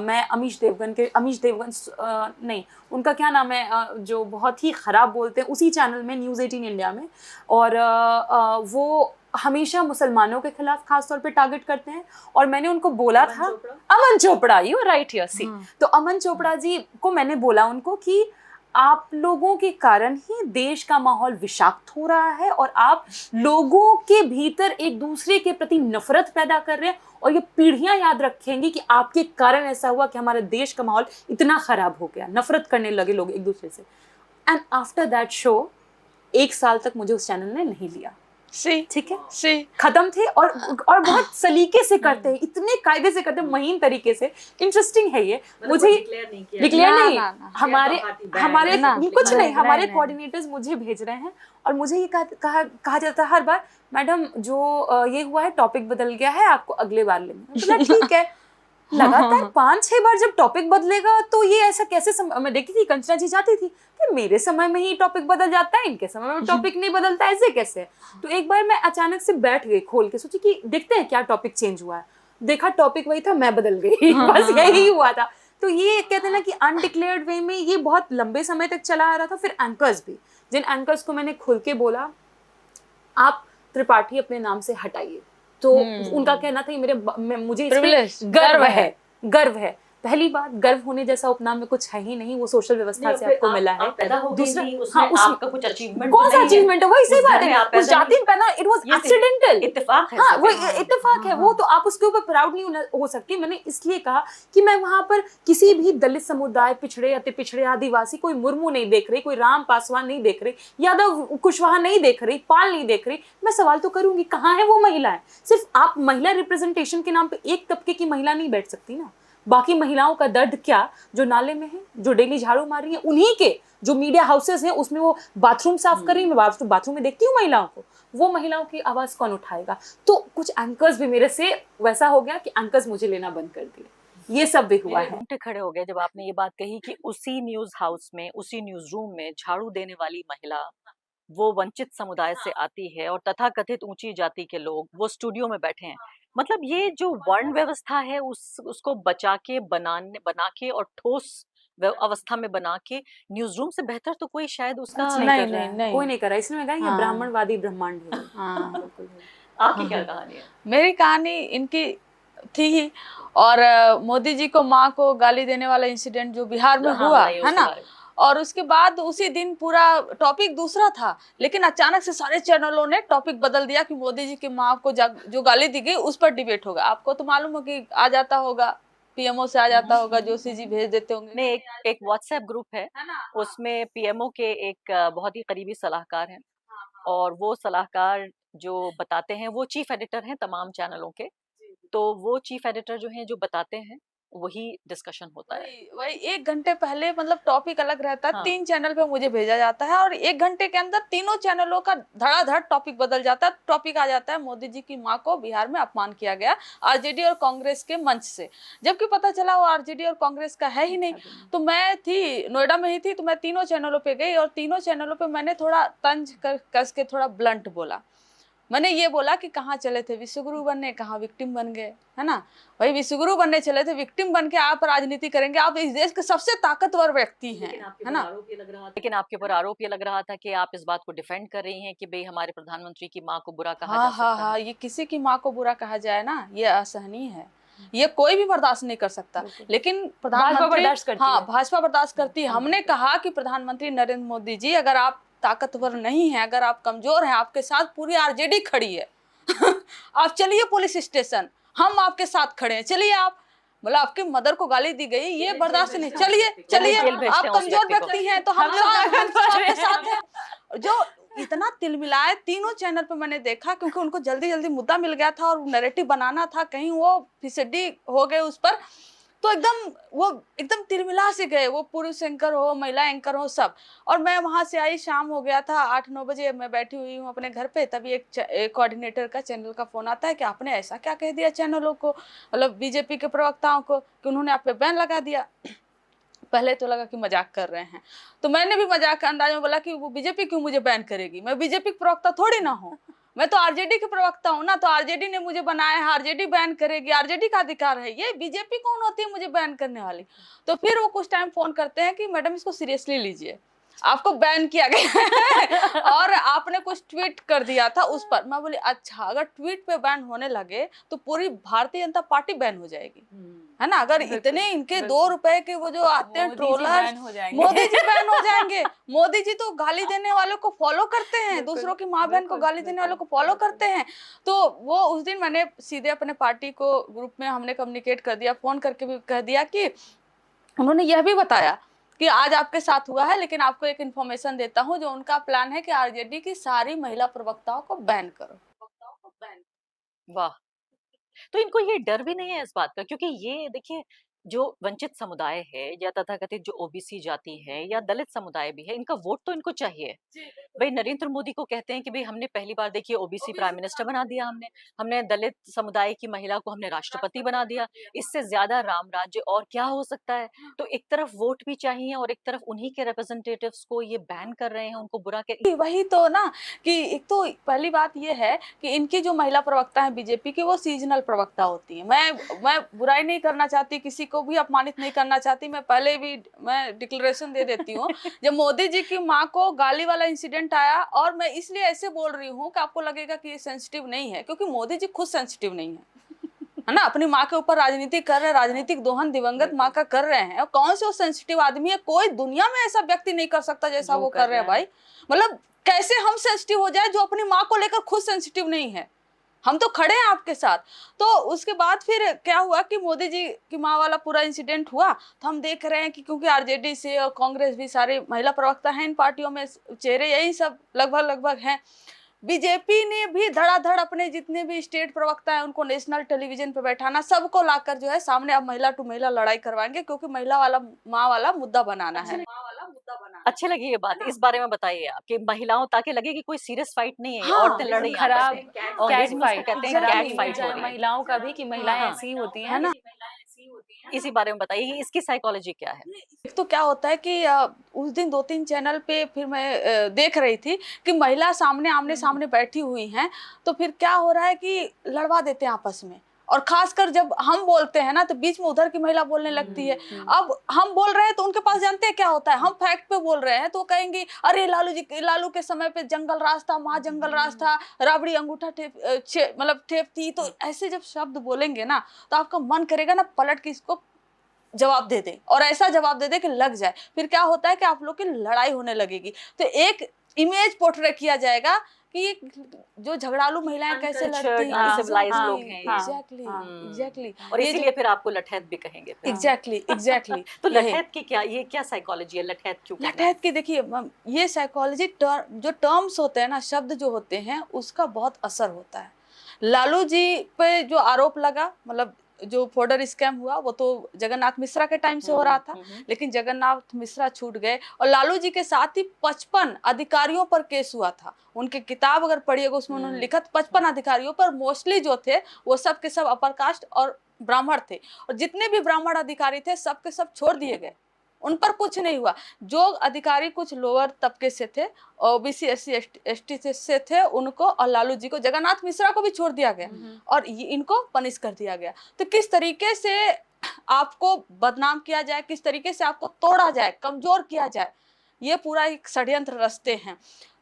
मैं अमीश देवगन नहीं, उनका क्या नाम है, जो बहुत ही ख़राब बोलते हैं उसी चैनल में, न्यूज़ 18 इंडिया में, और वो हमेशा मुसलमानों के खिलाफ खास तौर पे टारगेट करते हैं। और मैंने उनको बोला था, अमन चोपड़ा, यू राइट हियर, सी। तो अमन चोपड़ा जी को मैंने बोला उनको कि आप लोगों के कारण ही देश का माहौल विषाक्त हो रहा है, और आप लोगों के भीतर एक दूसरे के प्रति नफरत पैदा कर रहे हैं, और ये पीढ़ियां याद रखेंगी कि आपके कारण ऐसा हुआ कि हमारे देश का माहौल इतना खराब हो गया, नफरत करने लगे लोग एक दूसरे से। एंड आफ्टर दैट शो 1 साल तक मुझे उस चैनल ने नहीं लिया। ठीक है, खत्म थे। और बहुत सलीके से करते हैं, इतने कायदे से करते हैं, महीन तरीके से। इंटरेस्टिंग है ये, मुझे डिक्लेयर नहीं, हमारे कुछ नहीं, हमारे कोऑर्डिनेटर्स मुझे भेज रहे हैं, और मुझे ये कहा जाता है हर बार, मैडम जो ये हुआ है, टॉपिक बदल गया है, आपको अगले बार लेंगे। ठीक है, लगातार 5-6 बार जब टॉपिक बदलेगा तो ये ऐसा कैसे मैं देखती थी, कंचना जी जाती थी कि मेरे समय में ही टॉपिक बदल जाता है, इनके समय में टॉपिक नहीं बदलता, ऐसे कैसे। तो एक बार मैं अचानक से बैठ गई, खोल के सोची कि देखते हैं क्या टॉपिक चेंज हुआ है। देखा टॉपिक वही था, मैं बदल गई। बस यही हुआ था। तो ये कहते हैं ना कि अनडिक्लेयर्ड वे में ये बहुत लंबे समय तक चला आ रहा था। फिर एंकर्स भी, जिन एंकर्स को मैंने खुल के बोला आप त्रिपाठी अपने नाम से हटाइए, तो उनका कहना था मुझे गर्व है। पहली बात, गर्व होने जैसा उपनाम में कुछ है ही नहीं, वो सोशल व्यवस्था से आपको मिला है। दूसरा, हाँ, आपका कुछ अचीवमेंट, कौन सा अचीवमेंट है, वही सही बात है, उस जाति में पहना, इट वाज एक्सीडेंटल, इत्तेफाक है। हाँ, वो इत्तेफाक है, वो तो आप उसके ऊपर प्राउड नहीं हो सकती। मैंने इसलिए कहा कि मैं वहां पर किसी भी दलित समुदाय, पिछड़े, अति पिछड़े, आदिवासी, कोई मुर्मू नहीं देख रही, कोई राम पासवान नहीं देख रही, यादव कुशवाहा नहीं देख रही, पाल नहीं देख रही। मैं सवाल तो करूंगी, कहाँ है वो महिलाएं? सिर्फ आप महिला रिप्रेजेंटेशन के नाम पे एक तबके की महिला नहीं बैठ सकती ना। बाकी महिलाओं का दर्द क्या, जो नाले में है, जो डेली झाड़ू मार रही है, उन्हीं के जो मीडिया हाउसेस हैं उसमें वो बाथरूम साफ कर रही है, मैं बाथरूम में देखती हूँ महिलाओं को, वो महिलाओं की आवाज कौन उठाएगा? तो कुछ एंकर्स भी मेरे से वैसा हो गया कि एंकर्स मुझे लेना बंद कर दिए। ये सब भी हुआ है। खड़े हो गए जब आपने ये बात कही कि उसी न्यूज हाउस में, उसी न्यूज रूम में झाड़ू देने वाली महिला वो वंचित समुदाय से आती है, और तथाकथित ऊंची जाति के लोग वो स्टूडियो में बैठे हैं। मतलब ये जो वर्ण व्यवस्था है उसको बचा के और ठोस अवस्था में बना के न्यूज रूम से बेहतर तो कोई शायद उसका नहीं, कोई नहीं कर रहा। इसलिए मैं कहा ये ब्राह्मणवादी ब्रह्मांड है। आपकी क्या कहानी है? मेरी कहानी इनकी थी ही, और मोदी जी को, माँ को गाली देने वाला इंसिडेंट जो बिहार में हुआ है ना, और उसके बाद उसी दिन पूरा टॉपिक दूसरा था, लेकिन अचानक से सारे चैनलों ने टॉपिक बदल दिया कि मोदी जी की माँ को जो गाली दी गई उस पर डिबेट होगा। आपको तो मालूम हो कि आ जाता होगा, पीएमओ से आ जाता होगा, जोशी जी भेज देते होंगे। एक व्हाट्सएप ग्रुप है, उसमें पीएमओ के एक बहुत ही करीबी सलाहकार हैं, और वो सलाहकार जो बताते हैं, वो चीफ एडिटर हैं तमाम चैनलों के। तो वो चीफ एडिटर जो हैं, जो बताते हैं, वही डिस्कशन होता है। वही 1 घंटे पहले मतलब टॉपिक अलग रहता है, 3 चैनल पे मुझे भेजा जाता है, और 1 घंटे के अंदर तीनों चैनलों का धड़ाधड़ टॉपिक बदल जाता है। टॉपिक आ जाता है, मोदी जी की माँ को बिहार में अपमान किया गया आरजेडी और कांग्रेस के मंच से, जबकि पता चला वो आरजेडी और कांग्रेस का है ही नहीं। तो मैं थी नोएडा में ही थी, तो मैं तीनों चैनलों पे गई, और तीनों चैनलों पे मैंने थोड़ा तंज कस के थोड़ा ब्लंट बोला। मैंने ये बोला कि कहाँ चले थे विश्वगुरु बनने, कहाँ विक्टिम बन गए, है ना। वही विश्वगुरु बनने चले थे, विक्टिम बन के आप राजनीति करेंगे, आप इस देश के सबसे ताकतवर व्यक्ति हैं, है ना। लेकिन आपके ऊपर आरोप ये लग रहा था कि आप इस बात को डिफेंड कर रही हैं कि भाई हमारे प्रधानमंत्री की माँ को बुरा कहा जा सकता है। ये किसी की माँ को बुरा कहा जाए ना, ये असहनीय है, ये कोई भी बर्दाश्त नहीं कर सकता। लेकिन प्रधानमंत्री, भाजपा बर्दाश्त करती है। हमने कहा कि प्रधानमंत्री नरेंद्र मोदी जी, अगर आप ताकतवर नहीं है, अगर आप कमजोर हैं, आपके साथ पूरी आरजेडी खड़ी है आप चलिए पुलिस स्टेशन, हम आपके साथ खड़े हैं, चलिए आप। मतलब आपके मदर को गाली दी गई, ये बर्दाश्त नहीं, चलिए आप कमजोर व्यक्ति हैं तो हम आपके साथ हैं। जो इतना तिलमिलाए तीनों चैनल पे मैंने देखा, क्योंकि उनको जल्दी जल्दी मुद्दा मिल गया था और नैरेटिव बनाना था, कहीं वो फिसड्डी हो गए उस पर, तो एकदम तिलमिला से गए, वो पुरुष एंकर हो, महिला एंकर हो, सब। और मैं वहां से आई, शाम हो गया था, 8-9 बजे मैं बैठी हुई हूँ अपने घर पे, तभी एक कोऑर्डिनेटर का चैनल का फोन आता है कि आपने ऐसा क्या कह दिया चैनलों को, मतलब बीजेपी के प्रवक्ताओं को, कि उन्होंने आप पे बैन लगा दिया। पहले तो लगा कि मजाक कर रहे हैं, तो मैंने भी मजाक के अंदाज में बोला कि वो बीजेपी क्यों मुझे बैन करेगी, मैं बीजेपी के प्रवक्ता थोड़ी ना हूँ, मैं तो आरजेडी के प्रवक्ता हूँ ना, तो आरजेडी ने मुझे बनाया है, आरजेडी बैन करेगी, आरजेडी का अधिकार है, ये बीजेपी कौन होती है मुझे बैन करने वाली। तो फिर वो कुछ टाइम फोन करते हैं कि मैडम इसको सीरियसली लीजिए, आपको बैन किया गया है और आपने कुछ ट्वीट कर दिया था उस पर। मैं बोली अच्छा, अगर ट्वीट पे बैन होने लगे तो पूरी भारतीय जनता पार्टी बैन हो जाएगी, है ना। अगर इतने इनके 2 रुपए के वो जो आते हैं ट्रोलर, मोदी जी बैन हो जाएंगे। मोदी जी तो गाली देने वालों को फॉलो करते हैं, दूसरों की माँ बहन को गाली देने वालों को फॉलो करते हैं। तो वो उस दिन मैंने सीधे अपने पार्टी को ग्रुप में हमने कम्युनिकेट कर दिया, फोन करके भी कह दिया कि उन्होंने यह भी बताया कि आज आपके साथ हुआ है, लेकिन आपको एक इन्फॉर्मेशन देता हूं, जो उनका प्लान है कि आरजेडी की सारी महिला प्रवक्ताओं को बैन करो। वाह! तो इनको ये डर भी नहीं है इस बात का, क्योंकि ये देखिए जो वंचित समुदाय है या तथाकथित जो ओबीसी जाति है या दलित समुदाय भी है, इनका वोट तो इनको चाहिए। भाई नरेंद्र मोदी को कहते हैं कि भाई हमने पहली बार देखिए ओबीसी प्राइम मिनिस्टर बना दिया, हमने दलित समुदाय की महिला को हमने राष्ट्रपति बना दिया, इससे ज्यादा राम राज्य और क्या हो सकता है। तो एक तरफ वोट भी चाहिए और एक तरफ उन्हीं के रिप्रेजेंटेटिव्स को ये बैन कर रहे हैं, उनको बुरा कह। वही तो ना कि एक तो पहली बात ये है कि इनकी जो महिला प्रवक्ता है बीजेपी की, वो सीजनल प्रवक्ता होती है। मैं बुराई नहीं करना चाहती, किसी को भी अपमानित नहीं करना चाहती, मैं पहले भी मैं डिक्लेरेशन दे देती हूँ। जब मोदी जी की माँ को गाली वाला इंसिडेंट आया, और मैं इसलिए ऐसे बोल रही हूँ कि आपको लगेगा कि ये सेंसिटिव नहीं है, क्योंकि मोदी जी खुद सेंसिटिव नहीं है ना, अपनी माँ के ऊपर राजनीति कर रहे हैं, राजनीतिक दोहन दिवंगत माँ का कर रहे हैं। और कौन से वो सेंसिटिव आदमी है, कोई दुनिया में ऐसा व्यक्ति नहीं कर सकता जैसा वो कर रहे हैं भाई। मतलब कैसे हम सेंसिटिव हो जाए जो अपनी माँ को लेकर खुद सेंसिटिव नहीं है। हम तो खड़े हैं आपके साथ। तो उसके बाद फिर क्या हुआ कि मोदी जी की माँ वाला पूरा इंसिडेंट हुआ, तो हम देख रहे हैं कि क्योंकि आरजेडी से और कांग्रेस भी सारे महिला प्रवक्ता हैं इन पार्टियों में, चेहरे यही सब लगभग हैं। बीजेपी ने भी धड़ाधड़ अपने जितने भी स्टेट प्रवक्ता हैं उनको नेशनल टेलीविजन पे बैठाना, सबको लाकर जो है सामने अब महिला टू महिला लड़ाई करवाएंगे, क्योंकि महिला वाला माँ वाला मुद्दा बनाना है। अच्छी लगी ये बात, इस बारे में बताइए आप कि महिलाओं, ताकि लगे कि कोई सीरियस फाइट नहीं है, हाँ, औरतें लड़ रही हैं खराब आपस में। और कैट फाइट, कहते हैं कैट फाइट हो रही है। महिलाओं का भी कि महिलाएं हाँ, ऐसी होती हैं ना। इसी बारे में बताइए कि इसकी साइकोलॉजी क्या है। एक तो क्या होता है कि उस दिन 2-3 चैनल पे फिर मैं देख रही थी कि महिला आमने सामने बैठी हुई हैं, तो फिर क्या हो रहा है कि लड़वा देते हैं आपस में। और खासकर जब हम बोलते हैं ना, तो बीच में उधर की महिला बोलने लगती है। अब हम बोल रहे हैं तो उनके पास जानते हैं क्या होता है, हम फैक्ट पे बोल रहे हैं, तो कहेंगे अरे लालू के समय पे जंगल राज था, महा जंगल राज था, राबड़ी अंगूठा ठेप थी। तो ऐसे जब शब्द बोलेंगे ना, तो आपका मन करेगा ना पलट के इसको जवाब दे दे, और ऐसा जवाब दे दे कि लग जाए। फिर क्या होता है कि आप लोग की लड़ाई होने लगेगी। तो एक इमेज पोर्ट्रे किया जाएगा कि ये जो झगड़ालू महिलाएं कैसे लड़ती हैं, अनसिविलाइज्ड लोग हैं ये। एग्जैक्टली। और इसीलिए फिर आपको लठैत भी कहेंगे फिर। एग्जैक्टली। तो लठैत की क्या, ये क्या साइकोलॉजी है, लठैत क्यों कहना है? लठैत की देखिए, ये साइकोलॉजी जो टर्म्स होते हैं ना, शब्द जो होते हैं, उसका बहुत असर होता है। लालू जी पे जो आरोप लगा, मतलब जो फोर्डर स्कैम हुआ, वो तो जगन्नाथ मिश्रा के टाइम से हो रहा था, लेकिन जगन्नाथ मिश्रा छूट गए, और लालू जी के साथ ही 55 अधिकारियों पर केस हुआ था। उनकी किताब अगर पढ़िएगा, उसमें उन्होंने लिखा 55 अधिकारियों पर, मोस्टली जो थे वो सब के सब अपर कास्ट और ब्राह्मण थे, और जितने भी ब्राह्मण अधिकारी थे सब के सब छोड़ दिए गए, उन पर कुछ नहीं हुआ। जो अधिकारी कुछ लोअर तबके से थे, ओबीसी SC/ST से थे, उनको और लालू जी को, जगन्नाथ मिश्रा को भी छोड़ दिया गया, और इनको पनिश कर दिया गया। तो किस तरीके से आपको बदनाम किया जाए, किस तरीके से आपको तोड़ा जाए, कमजोर किया जाए, ये पूरा एक षड्यंत्र रचते हैं।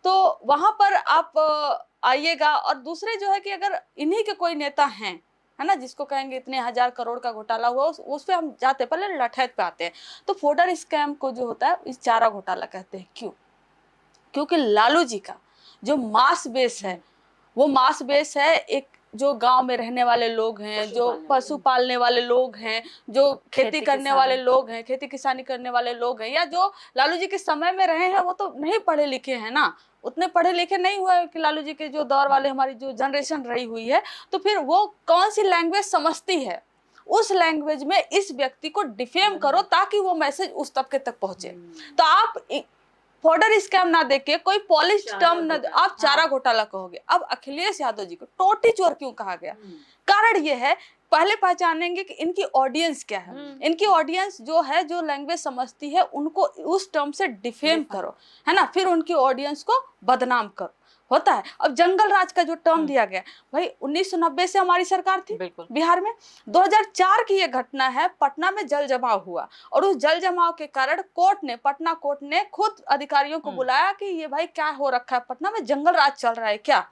तो वहां पर आप आइएगा। और दूसरे जो है कि अगर इन्हीं के कोई नेता हैं, है ना, जिसको कहेंगे इतने 1000 करोड़ का घोटाला हुआ, उस पे हम जाते, पहले लठैत पे आते हैं। तो फोर्डर स्कैम को जो होता है इस चारा घोटाला कहते हैं। क्यों? क्योंकि लालू जी का जो मास बेस है, वो मास बेस है एक जो गांव में रहने वाले लोग हैं, जो पशु पालने वाले लोग हैं, जो खेती करने वाले लोग हैं, खेती किसानी करने वाले लोग हैं, या जो लालू जी के समय में रहे हैं, वो तो नहीं पढ़े लिखे हैं ना, उतने पढ़े लिखे नहीं हुए कि लालू जी के जो दौर वाले हमारी जो जनरेशन रही हुई है। तो फिर वो कौन सी लैंग्वेज समझती है, उस लैंग्वेज में इस व्यक्ति को डिफेम करो, ताकि वो मैसेज उस तबके तक पहुंचे। तो आप फोर्डर स्कैम ना देके कोई पॉलिश टर्म ना, आप चारा घोटाला कहोगे। अब अखिलेश यादव जी को टोटी चोर क्यों कहा गया? कारण ये है, पहले पहचानेंगे कि इनकी ऑडियंस क्या है। इनकी ऑडियंस जो है, जो लैंग्वेज समझती है, उनको उस टर्म से डिफेम करो, है ना, फिर उनकी ऑडियंस को बदनाम करो, होता है। अब जंगल राज का जो टर्म दिया गया, भाई 1990 से हमारी सरकार थी बिहार में, 2004 की ये घटना है, पटना में जल जमाव हुआ और उस जल जमाव के कारण पटना कोर्ट ने खुद अधिकारियों को बुलाया कि ये भाई क्या हो रखा है, पटना में जंगल राज चल रहा है क्या।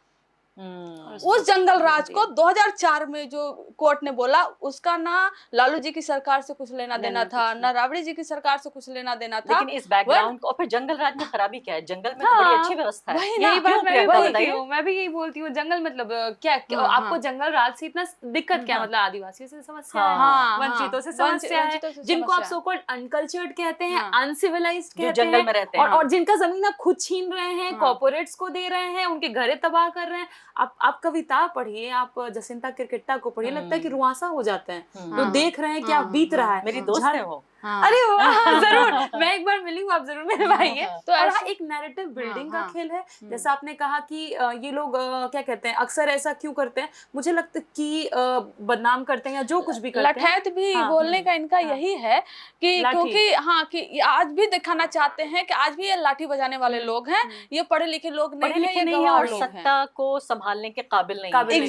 उस जंगल राज को 2004 में जो कोर्ट ने बोला, उसका ना लालू जी की सरकार से कुछ लेना देना था, ना राबड़ी जी की सरकार से कुछ लेना देना था। लेकिन इस बैकग्राउंड को, और फिर जंगल राज में खराबी क्या है? जंगल में तो बड़ी अच्छी व्यवस्था है। यही बात मैं भी यही बोलती हूँ। जंगल मतलब क्या आपको जंगल राज से इतना दिक्कत क्या, मतलब आदिवासियों से समस्या है, वंचितों से समस्या है, जिनको आप सो कॉल्ड अनकल्चर्ड कहते हैं, अनसिविलाइज्ड कहते हैं, और जिनका जमीन आप खुद छीन रहे हैं, कॉर्पोरेट्स को दे रहे हैं, उनके घरे तबाह कर रहे हैं। आप कविता पढ़िए, आप जसिंता किरकिट्टा को पढ़िए, लगता है कि रुआंसा हो जाते हैं जो देख रहे हैं क्या बीत रहा है। मेरी दोस्त है वो। अरे वाह, जरूर मैं एक बार मिली हूँ, आप जरूर मेरे भाई है। तो ऐसा एक नैरेटिव बिल्डिंग का खेल है। जैसा आपने कहा कि ये लोग क्या कहते हैं, अक्सर ऐसा क्यों करते हैं, मुझे लगता है कि बदनाम करते हैं या जो कुछ भी करते हैं, लठैत भी बोलने का इनका यही है कि क्योंकि कि आज भी दिखाना चाहते हैं कि आज भी ये लाठी बजाने वाले लोग हैं, ये पढ़े लिखे लोग नहीं है, ये गंवार लोग हैं, सत्ता को संभालने के काबिल नहीं।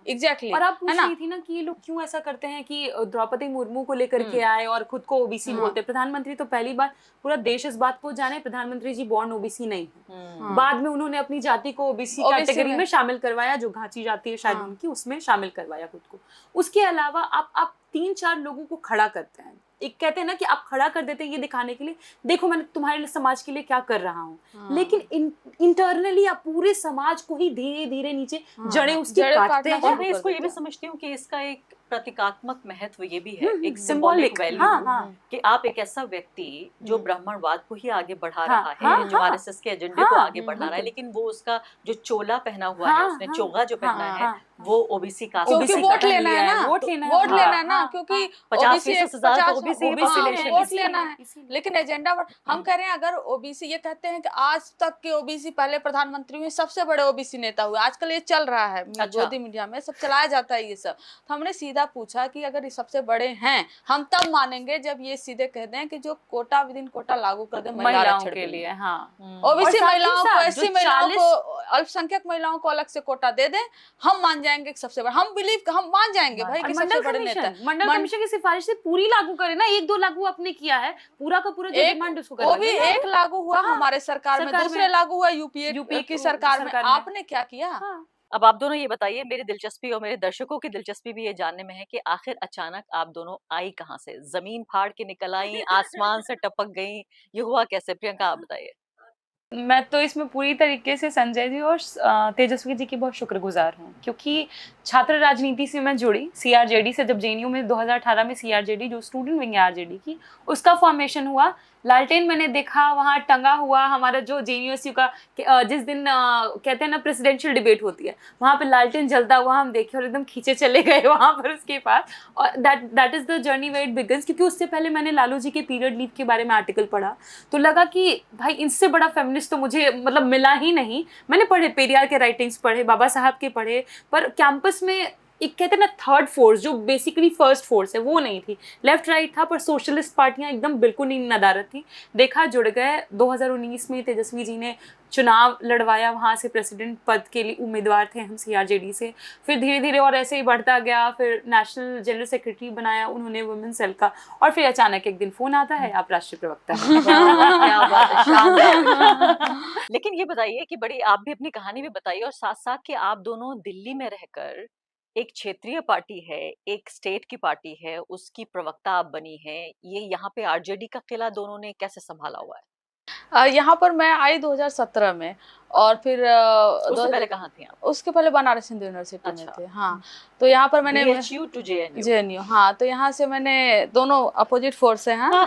एग्जैक्टली। और आप पूछ रही थी ना कि ये लोग क्यों ऐसा करते हैं, कि द्रौपदी मुर्मू को लेकर के आए और खुद को ओबीसी बोलते हैं। प्रधानमंत्री तो पहली बार पूरा देश इस बात को जाने, प्रधानमंत्री जी बॉर्न ओबीसी नहीं है। बाद में उन्होंने अपनी जाति को ओबीसी कैटेगरी में शामिल करवाया, जो घाची जाति है शायद उनकी, उसमें शामिल करवाया खुद को। उसके अलावा आप 3-4 लोगों को खड़ा करते हैं, एक कहते हैं ना कि आप खड़ा कर देते हैं ये दिखाने के लिए, देखो मैं तुम्हारे समाज के लिए क्या कर रहा हूँ, लेकिन इंटरनली आप पूरे समाज को ही धीरे धीरे नीचे जड़ें उसके काटते हैं। मैं इसको ये भी समझती हूँ कि इसका एक प्रतीकात्मक महत्व ये भी है, एक सिंबॉलिक वैल्यू, कि आप एक ऐसा व्यक्ति जो ब्राह्मणवाद को ही आगे बढ़ा रहा है, जो आरएसएस के एजेंडे को आगे बढ़ा रहा है, लेकिन वो उसका जो चोला पहना हुआ है, उसने चोगा जो पहना है, वो ओबीसी का, क्योंकि वोट लेना है ना, वोट लेना है ना, क्योंकि 50-50 ओबीसी वोट लेना है। लेकिन एजेंडा हम कह रहे हैं, अगर ओबीसी, ये कहते हैं कि आज तक के ओबीसी पहले प्रधानमंत्री हुए, सबसे बड़े ओबीसी नेता हुए, आजकल ये चल रहा है गोदी मीडिया में सब चलाया जाता है ये सब। तो हमने सीधा पूछा कि अगर ये सबसे बड़े हैं, हम तब मानेंगे जब ये सीधे कहते हैं कि जो कोटा विद इन कोटा लागू कर दे महिलाओं के लिए, ओबीसी महिलाओं को, ऐसी महिलाओं को, अल्पसंख्यक महिलाओं को अलग से कोटा दे दें, हम मान जाएंगे सबसे बड़ा, हम मान जाएंगे भाई कि सबसे बड़े नेता। मंडल कमीशन की सिफारिश से पूरी लागू करे ना, 1-2 लागू आपने किया है, पूरा का पूरा जो डिमांड उसको वो भी एक लागू हुआ हमारे सरकार में, दूसरे लागू हुआ यूपीए की सरकार में। आपने क्या किया? अब आप दोनों ये बताइए, मेरी दिलचस्पी और मेरे दर्शकों की दिलचस्पी भी ये जानने में है कि आखिर अचानक आप दोनों आई कहाँ से? जमीन फाड़ के निकल आई, आसमान से टपक गई, ये हुआ कैसे? प्रियंका आप बताइए। मैं तो इसमें पूरी तरीके से संजय जी और तेजस्वी जी की बहुत शुक्रगुजार हूँ, क्योंकि छात्र राजनीति से मैं जुड़ी सीआरजेडी से। जब जेएनयू में 2018 में सीआरजेडी, जो स्टूडेंट विंग है आरजेडी की, उसका फॉर्मेशन हुआ, लालटेन मैंने देखा वहाँ टंगा हुआ, हमारा जो जेएनयूएसयू का जिस दिन कहते हैं ना प्रेसिडेंशियल डिबेट होती है, वहाँ पे लालटेन जलता हुआ हम देखे और एकदम खींचे चले गए वहाँ पर उसके पास। और that is the journey where it begins, क्योंकि उससे पहले मैंने लालू जी के पीरियड लीव के बारे में आर्टिकल पढ़ा, तो लगा कि भाई इनसे बड़ा फेमिनिस्ट तो मुझे मतलब मिला ही नहीं। मैंने पढ़े, पेरियार के राइटिंग्स पढ़े, बाबा साहब के पढ़े, पर कैंपस में एक कहते हैं ना थर्ड फोर्स, जो बेसिकली फर्स्ट फोर्स है, वो नहीं थी। लेफ्ट राइट था, पर सोशलिस्ट पार्टियां एकदम बिल्कुल नहीं नदारत थी। देखा, जुड़ गए। 2019 में तेजस्वी जी ने चुनाव लड़वाया, वहाँ से प्रेसिडेंट पद के लिए उम्मीदवार थे हम सीआरजेडी से। फिर धीरे धीरे और ऐसे ही बढ़ता गया, फिर नेशनल जनरल सेक्रेटरी बनाया उन्होंने वुमेन सेल का, और फिर अचानक एक दिन फोन आता है, आप राष्ट्रीय प्रवक्ता हैं। क्या बात है, शानदार। लेकिन ये बताइए कि बड़ी आप भी अपनी कहानी भी बताइए, और साथ साथ कि आप दोनों दिल्ली में रहकर, एक क्षेत्रीय पार्टी है, एक स्टेट की पार्टी है, उसकी प्रवक्ता आप बनी है, ये यहाँ पे आरजेडी का किला दोनों ने कैसे संभाला हुआ है? यहाँ पर मैं आई 2017 में, और फिर उससे पहले कहाँ थी आप? उसके पहले बनारस हिंदू यूनिवर्सिटी में थे। हाँ, तो यहाँ पर मैंने BHU to JNU। हाँ, तो यहाँ से मैंने, दोनों अपोजिट फोर्स है हाँ।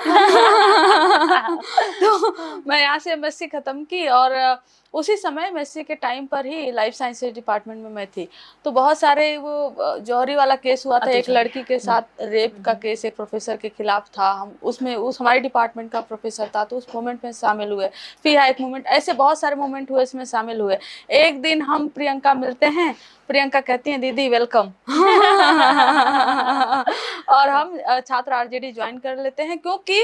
तो मैं यहाँ से एमएससी खत्म की, और उसी समय एमएससी के टाइम पर ही लाइफ साइंसेज डिपार्टमेंट में मैं थी। तो बहुत सारे वो जौहरी वाला केस हुआ था, एक लड़की के साथ रेप का केस एक प्रोफेसर के खिलाफ था, हम उसमें हमारे डिपार्टमेंट का प्रोफेसर था, तो उस मोमेंट में शामिल हुए। फिर एक मोमेंट, ऐसे बहुत सारे मोमेंट हुए इसमें शामिल हुए। एक दिन हम प्रियंका मिलते हैं, प्रियंका कहती हैं दीदी वेलकम और हम छात्र आरजेडी ज्वाइन कर लेते हैं, क्योंकि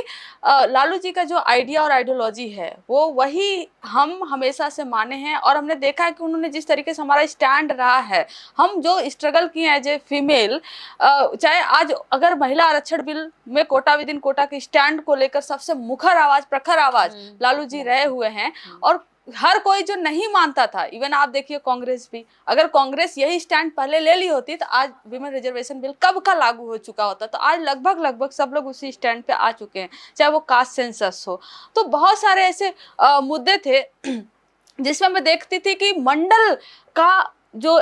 लालू जी का जो आइडिया और आइडियोलॉजी है वो वही हम हमेशा से माने हैं। और हमने देखा है कि उन्होंने जिस तरीके से हमारा स्टैंड रहा है, हम जो स्ट्रगल किए एज ए फीमेल, चाहे आज अगर महिला आरक्षण बिल में कोटा विदिन कोटा के स्टैंड को लेकर सबसे मुखर आवाज, प्रखर आवाज लालू जी रहे हुए हैं। और हर कोई जो नहीं मानता था, इवन आप देखिए कांग्रेस भी, अगर कांग्रेस यही स्टैंड पहले ले ली होती तो आज विमेन रिजर्वेशन बिल कब का लागू हो चुका होता। तो आज लगभग सब लोग उसी स्टैंड पे आ चुके हैं, चाहे वो कास्ट सेंसस हो। तो बहुत सारे ऐसे मुद्दे थे जिसमें मैं देखती थी कि मंडल का जो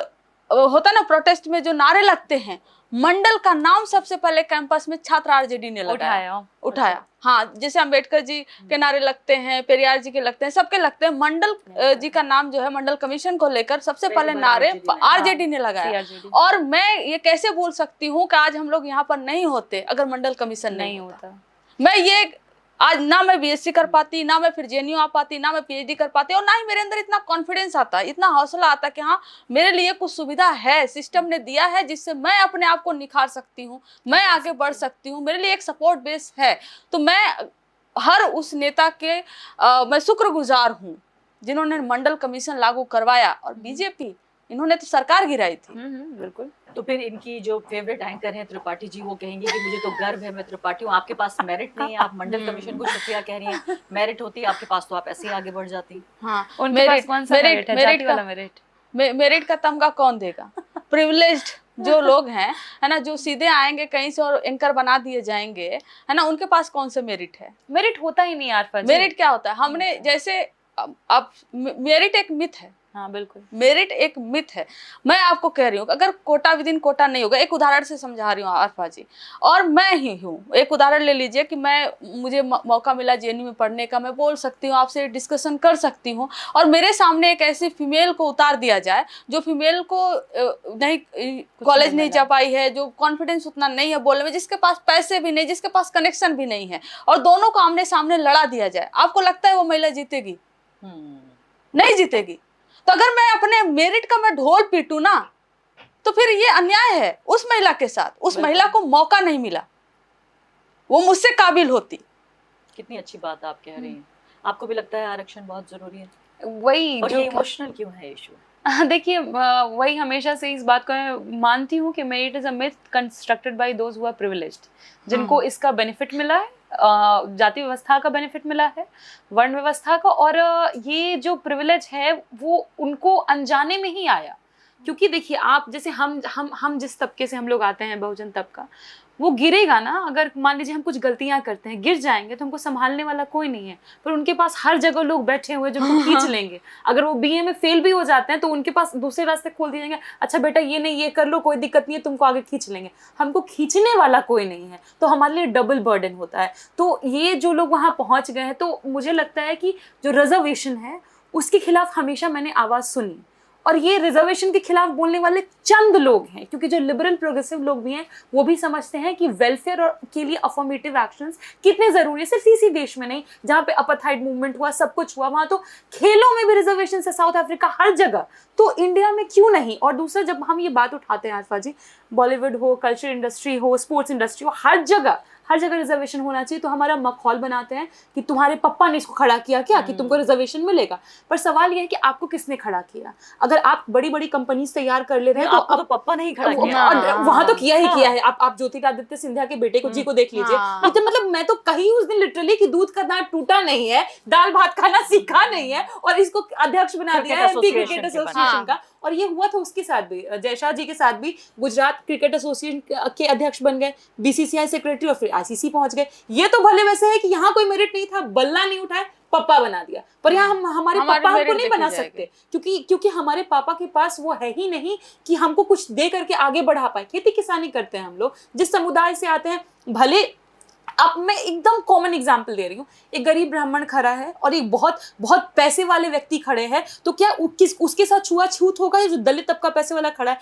होता ना, प्रोटेस्ट में जो नारे लगते हैं, मंडल का नाम सबसे पहले कैंपस में छात्र आरजेडी ने उठाया। हाँ, जैसे अंबेडकर जी के नारे लगते हैं, पेरियार जी के लगते हैं, सबके लगते हैं, मंडल जी का नाम जो है मंडल कमीशन को लेकर सबसे पहले नारे आरजेडी ने लगाया। और मैं ये कैसे बोल सकती हूँ कि आज हम लोग यहाँ पर नहीं होते अगर मंडल कमीशन नहीं होता। मैं ये आज ना मैं बीएससी कर पाती, ना मैं फिर जेएनयू आ पाती, ना मैं पीएचडी कर पाती, और ना ही मेरे अंदर इतना कॉन्फिडेंस आता, इतना हौसला आता कि हाँ मेरे लिए कुछ सुविधा है, सिस्टम ने दिया है जिससे मैं अपने आप को निखार सकती हूँ, मैं आगे बढ़ सकती हूँ, मेरे लिए एक सपोर्ट बेस है। तो मैं हर उस नेता के मैं शुक्रगुजार हूँ जिन्होंने मंडल कमीशन लागू करवाया। और बीजेपी, इन्होंने तो सरकार गिराई थी। बिल्कुल। तो फिर इनकी जो फेवरेट एंकर हैं त्रिपाठी जी, वो कहेंगे कि मुझे तो गर्व है, मैं त्रिपाठी हूँ। आपके पास मेरिट नहीं है, आप मंडल कमीशन को शुक्रिया कह रही हैं। मेरिट होती आपके पास तो आप ऐसे ही आगे बढ़ जाती। हाँ, उनके पास कौन सा मेरिट है? जाति वाला मेरिट। मेरिट का तमगा कौन देगा? प्रिविलेज्ड जो लोग हैं, है ना, जो सीधे आएंगे कहीं से और एंकर बना दिए जाएंगे, है ना, उनके पास कौन सा मेरिट है? मेरिट होता ही नहीं यार। मेरिट क्या होता है? हमने जैसे अब मेरिट एक मिथ है। हाँ बिल्कुल, मेरिट एक मिथ है। मैं आपको कह रही हूँ अगर कोटा विदिन कोटा नहीं होगा, एक उदाहरण से समझा रही हूँ आरफा जी, और मैं ही हूँ, एक उदाहरण ले लीजिए कि मुझे मौका मिला जेएनयू में पढ़ने का, मैं बोल सकती हूँ, आपसे डिस्कशन कर सकती हूँ, और मेरे सामने एक ऐसी फीमेल को उतार दिया जाए जो फीमेल को नहीं कॉलेज नहीं जा पाई है, जो कॉन्फिडेंस उतना नहीं है बोलने में, जिसके पास पैसे भी नहीं, जिसके पास कनेक्शन भी नहीं है, और दोनों को आमने सामने लड़ा दिया जाए, आपको लगता है वो महिला जीतेगी? नहीं जीतेगी। तो अगर मैं अपने मेरिट का मैं ढोल पीटूं ना, तो फिर ये अन्याय है उस महिला के साथ। उस महिला को मौका नहीं मिला, वो मुझसे काबिल होती। कितनी अच्छी बात आप कह रही हैं। आपको भी लगता है आरक्षण बहुत जरूरी है? वही और ये इमोशनल क्यों है इशू? देखिए, वही हमेशा से इस बात को मैं मानती हूँ कि merit is a myth constructed by those who are privileged, जिनको इसका बेनिफिट मिला है, जाति व्यवस्था का बेनिफिट मिला है, वर्ण व्यवस्था का, और ये जो प्रिविलेज है वो उनको अनजाने में ही आया। क्योंकि देखिए, आप जैसे हम जिस तबके से हम लोग आते हैं, बहुजन तबका, वो गिरेगा ना। अगर मान लीजिए हम कुछ गलतियां करते हैं, गिर जाएंगे, तो हमको संभालने वाला कोई नहीं है, पर उनके पास हर जगह लोग बैठे हुए जो उनको खींच लेंगे। अगर वो बीए में फेल भी हो जाते हैं तो उनके पास दूसरे रास्ते खोल दिए जाएंगे, अच्छा बेटा ये नहीं, ये कर लो, कोई दिक्कत नहीं है, तुमको आगे खींच लेंगे। हमको खींचने वाला कोई नहीं है, तो हमारे लिए डबल बर्डन होता है। तो ये जो लोग वहाँ पहुँच गए हैं, तो मुझे लगता है कि जो रिजर्वेशन है उसके खिलाफ हमेशा मैंने आवाज़ सुनी, और ये रिजर्वेशन के खिलाफ बोलने वाले चंद लोग हैं, क्योंकि जो लिबरल प्रोग्रेसिव लोग भी हैं वो भी समझते हैं कि वेलफेयर के लिए अफर्मेटिव एक्शंस कितने जरूरी है। सिर्फ इसी देश में नहीं, जहाँ पे अपार्थाइड मूवमेंट हुआ, सब कुछ हुआ, वहाँ तो खेलों में भी रिजर्वेशन है, साउथ अफ्रीका, हर जगह। तो इंडिया में क्यों नहीं? और दूसरा, जब हम ये बात उठाते हैं आरफा जी, बॉलीवुड हो, कल्चर इंडस्ट्री हो, स्पोर्ट्स इंडस्ट्री हो, हर जगह रिजर्वेशन होना चाहिए। तो हमारा मखौल बनाते हैं कि तुम्हारे पापा ने इसको खड़ा किया क्या कि तुमको रिजर्वेशन मिलेगा। पर सवाल यह है कि आपको किसने खड़ा किया? अगर आप बड़ी बड़ी कंपनीज तैयार कर ले रहे हैं, तो आपको तो पापा नहीं खड़ा किया, और वहां तो किया ही किया है। आप ज्योतिरादित्य सिंधिया के बेटे को जी को देख लीजिए। तो मतलब मैं तो कही उस दिन लिटरली कि दूध का दांत टूटा नहीं है, दाल भात खाना सीखा नहीं है, और इसको अध्यक्ष बना दिया है एमपी क्रिकेट एसोसिएशन का। और ये हुआ था उसके साथ भी, जयशाह जी के साथ भी, गुजरात क्रिकेट एसोसिएशन के अध्यक्ष बन गए, बीसीसीआई सेक्रेटरी, और फिर आईसीसी पहुंच गए। ये तो भले वैसे है कि यहाँ कोई मेरिट नहीं था, बल्ला नहीं उठाए, पप्पा बना दिया। पर यहाँ हमारे पापा हमको नहीं बना सकते, क्योंकि हमारे पापा के पास वो है ही नहीं कि हमको कुछ दे करके आगे बढ़ा पाए। खेती किसानी करते हैं हम लोग, जिस समुदाय से आते हैं, भले अब मैं एकदम कॉमन एग्जांपल दे रही हूँ, एक गरीब ब्राह्मण खड़ा है और एक बहुत बहुत पैसे वाले व्यक्ति खड़े हैं, तो क्या उसके साथ छुआछूत होगा? ये जो दलित तबका पैसे वाला खड़ा है,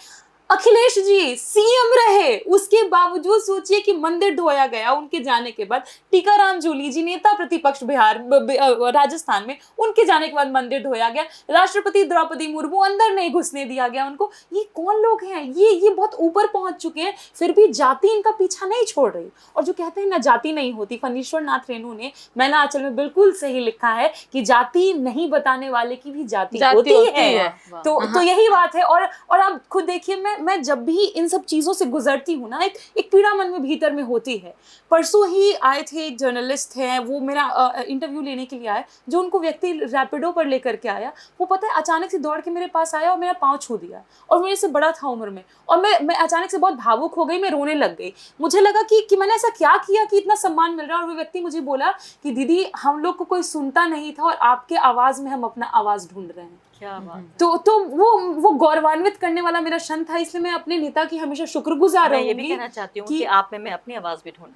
अखिलेश जी सीएम रहे, उसके बावजूद सोचिए कि मंदिर ढोया गया उनके जाने के बाद। टीकाराम जूली जी नेता प्रतिपक्ष राजस्थान में, उनके जाने के बाद मंदिर ढोया गया। राष्ट्रपति द्रौपदी मुर्मू अंदर नहीं घुसने दिया गया उनको। ये कौन लोग हैं? ये बहुत ऊपर पहुंच चुके हैं, फिर भी जाति इनका पीछा नहीं छोड़ रही। और जो कहते हैं ना जाति नहीं होती, फणीश्वर नाथ रेणु ने मैला आंचल में बिल्कुल सही लिखा है कि जाति नहीं बताने वाले की भी जाति होती है। तो यही बात है। और आप खुद देखिए, मैं जब भी इन सब चीजों से गुजरती हूँ ना, एक पीड़ा मन में भीतर में होती है। परसों ही आए थे एक जर्नलिस्ट हैं, वो मेरा इंटरव्यू लेने के लिए आए, जो उनको व्यक्ति रैपिडो पर लेकर के आया, वो पता है अचानक से दौड़ के मेरे पास आया और मेरा पाँव छू दिया, और मेरे से बड़ा था उम्र में, और मैं अचानक से बहुत भावुक हो गई, मैं रोने लग गई। मुझे लगा कि मैंने ऐसा क्या किया कि इतना सम्मान मिल रहा है। और वो व्यक्ति मुझे बोला कि दीदी हम लोग को कोई सुनता नहीं था और आपके आवाज में हम अपना आवाज ढूंढ रहे हैं। क्या बात। तो वो गौरवान्वित करने वाला मेरा क्षण था, इसलिए मैं अपने नेता की हमेशा शुक्रगुजार रहूंगी। मैं ये भी कहना चाहती हूँ कि आप में मैं अपनी आवाज भी ढूंढ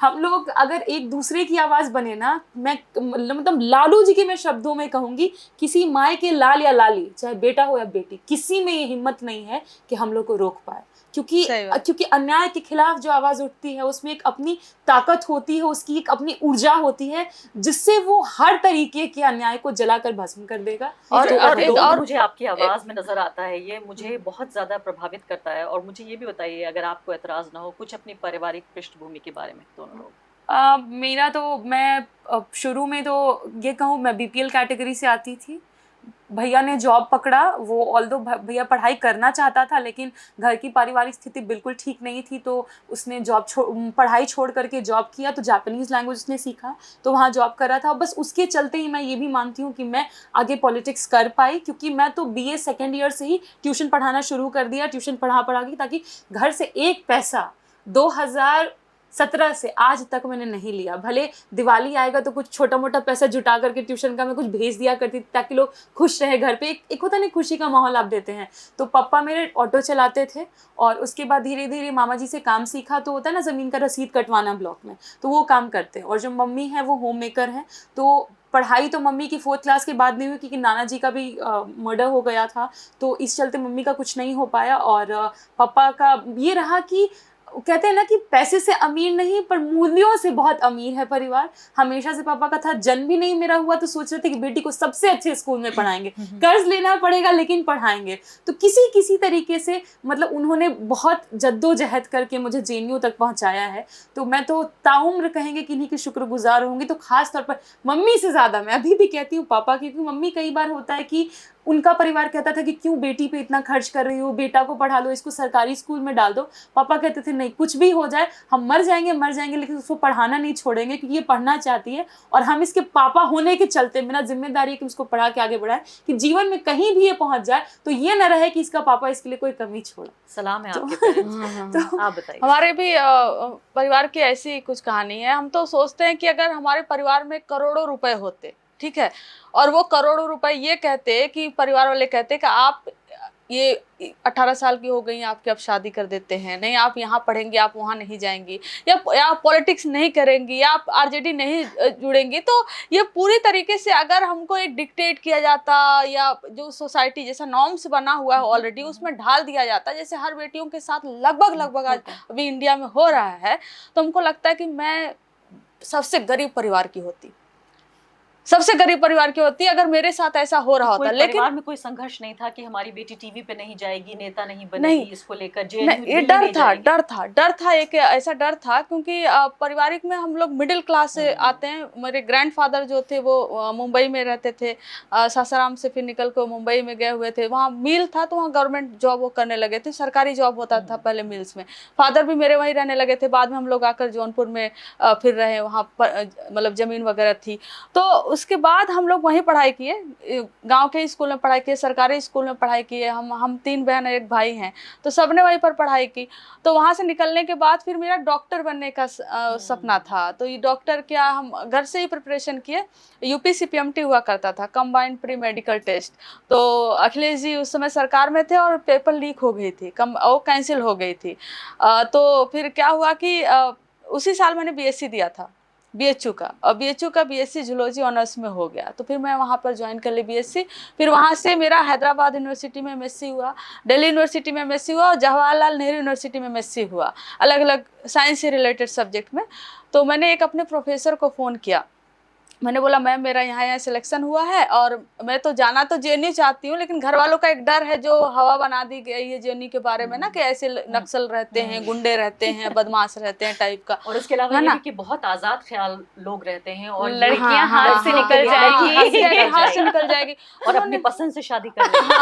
हम लोग अगर एक दूसरे की आवाज बने ना, मैं मतलब लालू जी के मैं शब्दों में कहूंगी, किसी माए के लाल या लाली, चाहे बेटा हो या बेटी, किसी में ये हिम्मत नहीं है कि हम लोग को रोक पाए। क्योंकि अन्याय के खिलाफ जो आवाज उठती है उसमें एक अपनी ताकत होती है, उसकी एक अपनी ऊर्जा होती है, जिससे वो हर तरीके के अन्याय को जलाकर भस्म कर देगा। और मुझे आपकी आवाज में नजर आता है, ये मुझे बहुत ज्यादा प्रभावित करता है। और मुझे ये भी बताइए, अगर आपको एतराज ना हो, कुछ अपनी पारिवारिक पृष्ठभूमि के बारे में दोनों लोग। मेरा तो मैं शुरू में तो ये कहूँ, मैं बीपीएल कैटेगरी से आती थी। भैया ने जॉब पकड़ा, वो ऑल्दो भैया पढ़ाई करना चाहता था, लेकिन घर की पारिवारिक स्थिति बिल्कुल ठीक नहीं थी, तो उसने पढ़ाई छोड़ करके जॉब किया। तो जापानीज़ लैंग्वेज उसने सीखा, तो वहाँ जॉब कर रहा था। बस उसके चलते ही मैं ये भी मानती हूँ कि मैं आगे पॉलिटिक्स कर पाई, क्योंकि मैं तो बीए सेकेंड ईयर से ही ट्यूशन पढ़ाना शुरू कर दिया। ट्यूशन पढ़ा के, ताकि घर से एक पैसा 2017 से आज तक मैंने नहीं लिया। भले दिवाली आएगा तो कुछ छोटा मोटा पैसा जुटा करके ट्यूशन का मैं कुछ भेज दिया करती, ताकि लोग खुश रहे घर पे। एक होता नहीं, खुशी का माहौल आप देते हैं। तो पापा मेरे ऑटो चलाते थे, और उसके बाद धीरे धीरे मामा जी से काम सीखा। तो होता है ना ज़मीन का रसीद कटवाना ब्लॉक में, तो वो काम करते हैं। और जो मम्मी है वो होम मेकर हैं। तो पढ़ाई तो मम्मी की 4th क्लास के बाद नहीं हुई, क्योंकि नाना जी का भी मर्डर हो गया था, तो इस चलते मम्मी का कुछ नहीं हो पाया। और पापा का ये रहा कि कहते हैं ना कि पैसे से अमीर नहीं, पर मूल्यों से बहुत अमीर है परिवार। हमेशा से पापा का था, जन्म भी नहीं मेरा हुआ तो सोच रहे थे कि बेटी को सबसे अच्छे स्कूल में पढ़ाएंगे, कर्ज लेना पड़ेगा लेकिन पढ़ाएंगे। तो किसी तरीके से मतलब उन्होंने बहुत जद्दोजहद करके मुझे जेएनयू तक पहुंचाया है। तो मैं तो ताउम्र कहेंगे कि इन्हीं की शुक्रगुजार होंगी। तो खास तौर पर मम्मी से ज़्यादा मैं अभी भी कहती हूँ पापा, क्योंकि मम्मी कई बार होता है कि उनका परिवार कहता था कि क्यों बेटी पे इतना खर्च कर रही हो, बेटा को पढ़ा लो, इसको सरकारी स्कूल में डाल दो। पापा कहते थे नहीं, कुछ भी हो जाए, हम मर जाएंगे लेकिन उसको पढ़ाना नहीं छोड़ेंगे, क्योंकि ये पढ़ना चाहती है। और हम इसके पापा होने के चलते मेरा जिम्मेदारी है कि उसको पढ़ा के आगे बढ़ाए, कि जीवन में कहीं भी ये पहुंच जाए तो ये न रहे कि इसका पापा इसके लिए कोई कमी छोड़ा। सलाम है आपके पेरेंट्स। तो आप बताइए। हमारे भी परिवार की ऐसी कुछ कहानी है। हम तो सोचते हैं कि अगर हमारे परिवार में करोड़ों रुपए होते, ठीक है, और वो करोड़ों रुपए ये कहते कि परिवार वाले कहते कि आप ये 18 साल की हो गई, आपकी अब शादी कर देते हैं, नहीं आप यहाँ पढ़ेंगी, आप वहाँ नहीं जाएंगी, या पॉलिटिक्स नहीं करेंगी, या आप आरजेडी नहीं जुड़ेंगी, तो ये पूरी तरीके से अगर हमको एक डिक्टेट किया जाता, या जो सोसाइटी जैसा नॉर्म्स बना हुआ है ऑलरेडी उसमें ढाल दिया जाता, जैसे हर बेटियों के साथ लगभग आज अभी इंडिया में हो रहा है, तो हमको लगता है कि मैं सबसे गरीब परिवार की होती, अगर मेरे साथ ऐसा हो रहा होता। लेकिन परिवार में कोई संघर्ष नहीं था कि हमारी बेटी टीवी पे नहीं जाएगी, नेता नहीं बनेगी, इसको लेकर ये डर था एक ऐसा डर था, क्योंकि पारिवारिक में हम लोग मिडिल क्लास से आते हैं। मेरे ग्रैंडफादर जो थे वो मुंबई में रहते थे, सासाराम से फिर निकल कर मुंबई में गए हुए थे, वहाँ मिल था तो वहाँ गवर्नमेंट जॉब वो करने लगे थे, सरकारी जॉब होता था पहले मिल्स में। फादर भी मेरे वहीं रहने लगे थे, बाद में हम लोग आकर जौनपुर में फिर रहे, वहाँ पर मतलब ज़मीन वगैरह थी। तो उसके बाद हम लोग वहीं पढ़ाई किए, गांव के स्कूल में पढ़ाई किए, सरकारी स्कूल में पढ़ाई किए। हम 3 बहन एक भाई हैं, तो सबने वहीं पर पढ़ाई की। तो वहाँ से निकलने के बाद फिर मेरा डॉक्टर बनने का सपना था। तो ये डॉक्टर क्या, हम घर से ही प्रिपरेशन किए। UPCPMT हुआ करता था, कंबाइंड प्री मेडिकल टेस्ट। तो अखिलेश जी उस समय सरकार में थे और पेपर लीक हो गई थी, वो कैंसिल हो गई थी। तो फिर क्या हुआ कि उसी साल मैंने BSc दिया था, BHU का, और BHU का BSc जूलॉजी ऑनर्स में हो गया। तो फिर मैं वहाँ पर ज्वाइन कर ली BSc। फिर वहाँ से मेरा हैदराबाद यूनिवर्सिटी में MSc हुआ, दिल्ली यूनिवर्सिटी में MSc हुआ और जवाहरलाल नेहरू यूनिवर्सिटी में MSc हुआ, अलग अलग साइंस से रिलेटेड सब्जेक्ट में। तो मैंने एक अपने प्रोफेसर को फ़ोन किया, मैंने बोला मैम मेरा यहाँ सिलेक्शन हुआ है और मैं तो जाना तो JNU चाहती हूँ, लेकिन घर वालों का एक डर है जो हवा बना दी गई है JNU के बारे में ना, कि ऐसे नक्सल रहते हैं, गुंडे रहते हैं, बदमाश रहते हैं टाइप का। और उसके अलावा ये भी कि बहुत आजाद ख्याल लोग रहते हैं और लड़कियां हाथ से निकल जाएगी, हाथ से निकल जाएगी और अपनी पसंद से शादी कर लेंगे।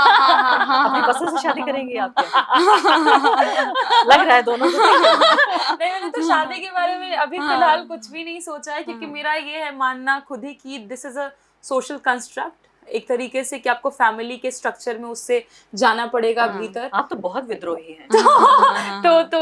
अपनी पसंद से शादी करेंगे आप क्या? लग रहा है दोनों को। नहीं, मैंने तो शादी के बारे में अभी फिलहाल कुछ भी नहीं सोचा है, क्योंकि मेरा ये है मानना खुद ही कि this is a social construct, एक तरीके से कि आपको फैमिली के स्ट्रक्चर में उससे जाना पड़ेगा भीतर। आप तो बहुत विद्रोही हैं।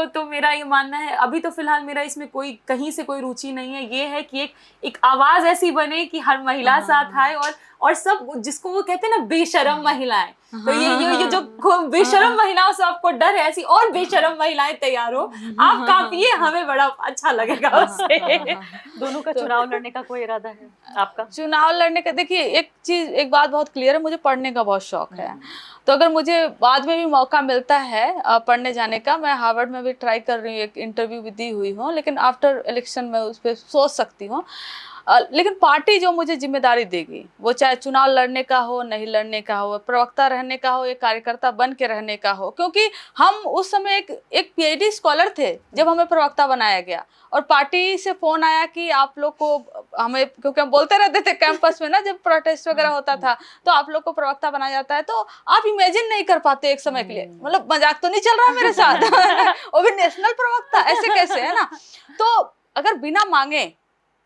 तो मेरा ये मानना है, अभी तो फिलहाल मेरा इसमें कोई कहीं से कोई रुचि नहीं है। ये है कि एक आवाज ऐसी बने कि हर महिला साथ आए और सब, जिसको वो कहते हैं ना बेशरम महिलाएं, तो ये जो बेशरम महिलाओं से आपको डर है, ऐसी और बेशरम महिलाएं तैयार हो, आप काफी, हमें बड़ा अच्छा लगेगा उससे। दोनों का चुनाव लड़ने का कोई इरादा है आपका? चुनाव लड़ने का, देखिए एक बात बहुत क्लियर है, मुझे पढ़ने का बहुत शौक है। तो अगर मुझे बाद में भी मौका मिलता है पढ़ने जाने का, मैं हार्वर्ड में भी ट्राई कर रही हूँ, एक इंटरव्यू भी दी हुई हूँ, लेकिन आफ्टर इलेक्शन मैं उस पर सोच सकती हूँ। लेकिन पार्टी जो मुझे जिम्मेदारी देगी, वो चाहे चुनाव लड़ने का हो, नहीं लड़ने का हो, प्रवक्ता रहने का हो, एक कार्यकर्ता बन के रहने का हो, क्योंकि हम उस समय एक PhD स्कॉलर थे जब हमें प्रवक्ता बनाया गया, और पार्टी से फ़ोन आया कि आप लोग को हमें, क्योंकि हम बोलते रहते थे कैंपस में ना, जब प्रोटेस्ट वगैरह होता था, तो आप लोग को प्रवक्ता बनाया जाता है। तो आप इमेजिन नहीं कर पाते एक समय के लिए, मतलब मजाक तो नहीं चल रहा मेरे साथ वो भी नेशनल प्रवक्ता, ऐसे कैसे, है ना। तो अगर बिना मांगे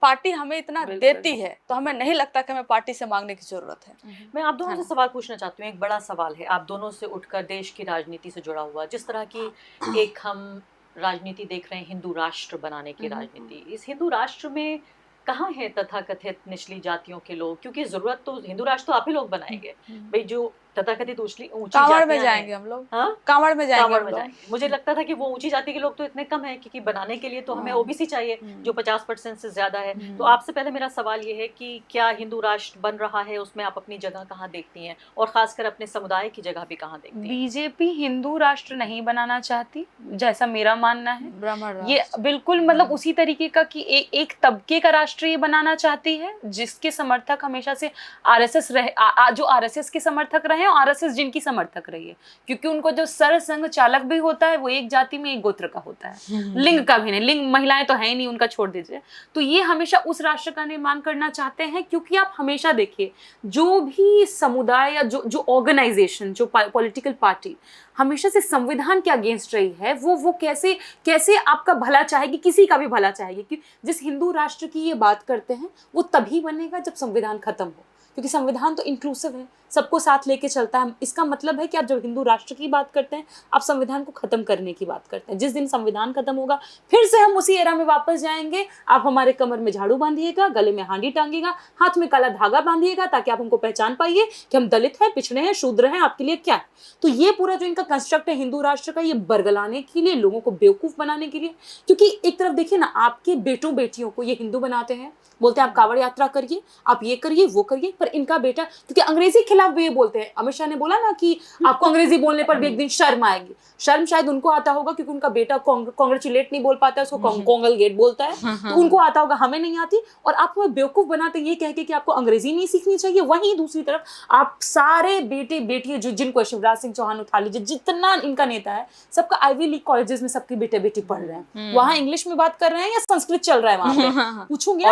पार्टी हमें इतना देती है, तो हमें नहीं लगता कि हमें पार्टी से मांगने की जरूरत है। मैं आप दोनों से सवाल पूछना चाहती हूँ, एक बड़ा सवाल है आप दोनों से उठकर देश की राजनीति से जुड़ा हुआ। जिस तरह की एक हम राजनीति देख रहे हैं, हिंदू राष्ट्र बनाने की राजनीति, इस हिंदू राष्ट्र में कहाँ है तथाकथित निचली जातियों के लोग? क्योंकि जरूरत तो हिंदू राष्ट्र तो आप ही लोग बनाएंगे भाई, जो तथाकथित ऊंची कांवड़ में जाएंगे हम लोग। हाँ? कांवड़ में जाएंगे। मुझे लगता था कि वो ऊंची जाति के लोग तो इतने कम है, क्योंकि बनाने के लिए तो हमें OBC चाहिए जो 50% से ज्यादा है। तो आपसे पहले मेरा सवाल ये है कि क्या हिंदू राष्ट्र बन रहा है, उसमें आप अपनी जगह कहाँ देखती हैं, और खासकर अपने समुदाय की जगह भी कहाँ देखती हैं? बीजेपी हिंदू राष्ट्र नहीं बनाना चाहती, जैसा मेरा मानना है। ब्राह्मण ये बिल्कुल मतलब उसी तरीके का कि एक तबके का राष्ट्र ये बनाना चाहती है, जिसके समर्थक हमेशा से RSS रहे, जो RSS के समर्थक रहे और RSS जिनकी समर्थक रही है, क्योंकि उनको जो सरसंघ चालक भी होता है वो एक जाति में एक गोत्र का होता है, लिंग का भी नहीं, लिंग महिलाएं तो है ही नहीं, उनका छोड़ दीजिए। तो ये हमेशा उस राष्ट्र का निर्माण करना चाहते हैं, क्योंकि आप हमेशा देखिए जो भी समुदाय या जो ऑर्गेनाइजेशन, जो पॉलिटिकल पार्टी हमेशा से संविधान के अगेंस्ट रही है, वो कैसे आपका भला चाहेगी, किसी का भी भला चाहेगी। कि जिस हिंदू राष्ट्र की ये बात करते हैं वो तभी बनेगा जब संविधान खत्म हो, क्योंकि संविधान तो इंक्लूसिव है, सबको साथ लेके चलता है। इसका मतलब है कि आप जब हिंदू राष्ट्र की बात करते हैं, आप संविधान को खत्म करने की बात करते हैं। जिस दिन संविधान खत्म होगा, फिर से हम उसी एरा में वापस जाएंगे। आप हमारे कमर में झाड़ू बांधिएगा, गले में हांडी टांगिएगा, हाथ में काला धागा बांधिएगा, ताकि आप हमको पहचान पाइए कि हम दलित हैं, पिछड़े हैं, शूद्र हैं, आपके लिए क्या है। तो ये पूरा जो इनका कंस्ट्रक्ट है हिंदू राष्ट्र का, ये बरगलाने के लिए, लोगों को बेवकूफ बनाने के लिए। क्योंकि एक तरफ देखिए ना, आपके बेटों बेटियों को ये हिंदू बनाते हैं, बोलते हैं आप कांवड़ यात्रा करिए, आप ये करिए, वो करिए, पर इनका बेटा, क्योंकि अंग्रेजी के खिलाफ भी ये बोलते हैं। अमित शाह ने बोला ना कि आपको अंग्रेजी बोलने पर भी एक दिन शर्म आएगी। शर्म शायद उनको आता होगा क्योंकि उनका बेटा कांग्रेचुलेट नहीं बोल पाता है, उसको कॉन्गलगेट बोलता है, तो उनको आता होगा, हमें नहीं आती। और आप हमें बेवकूफ बनाते ये कह के कि आपको अंग्रेजी नहीं सीखनी चाहिए। वहीं दूसरी तरफ आप सारे बेटे बेटियां जिनको शिवराज सिंह चौहान उठा लीजिए, जितना इनका नेता है, सबका आईवी लीग कॉलेजेस में सबके बेटे बेटी पढ़ रहे हैं। वहाँ इंग्लिश में बात कर रहे हैं या संस्कृत चल रहा है वहाँ पे, पूछूंगी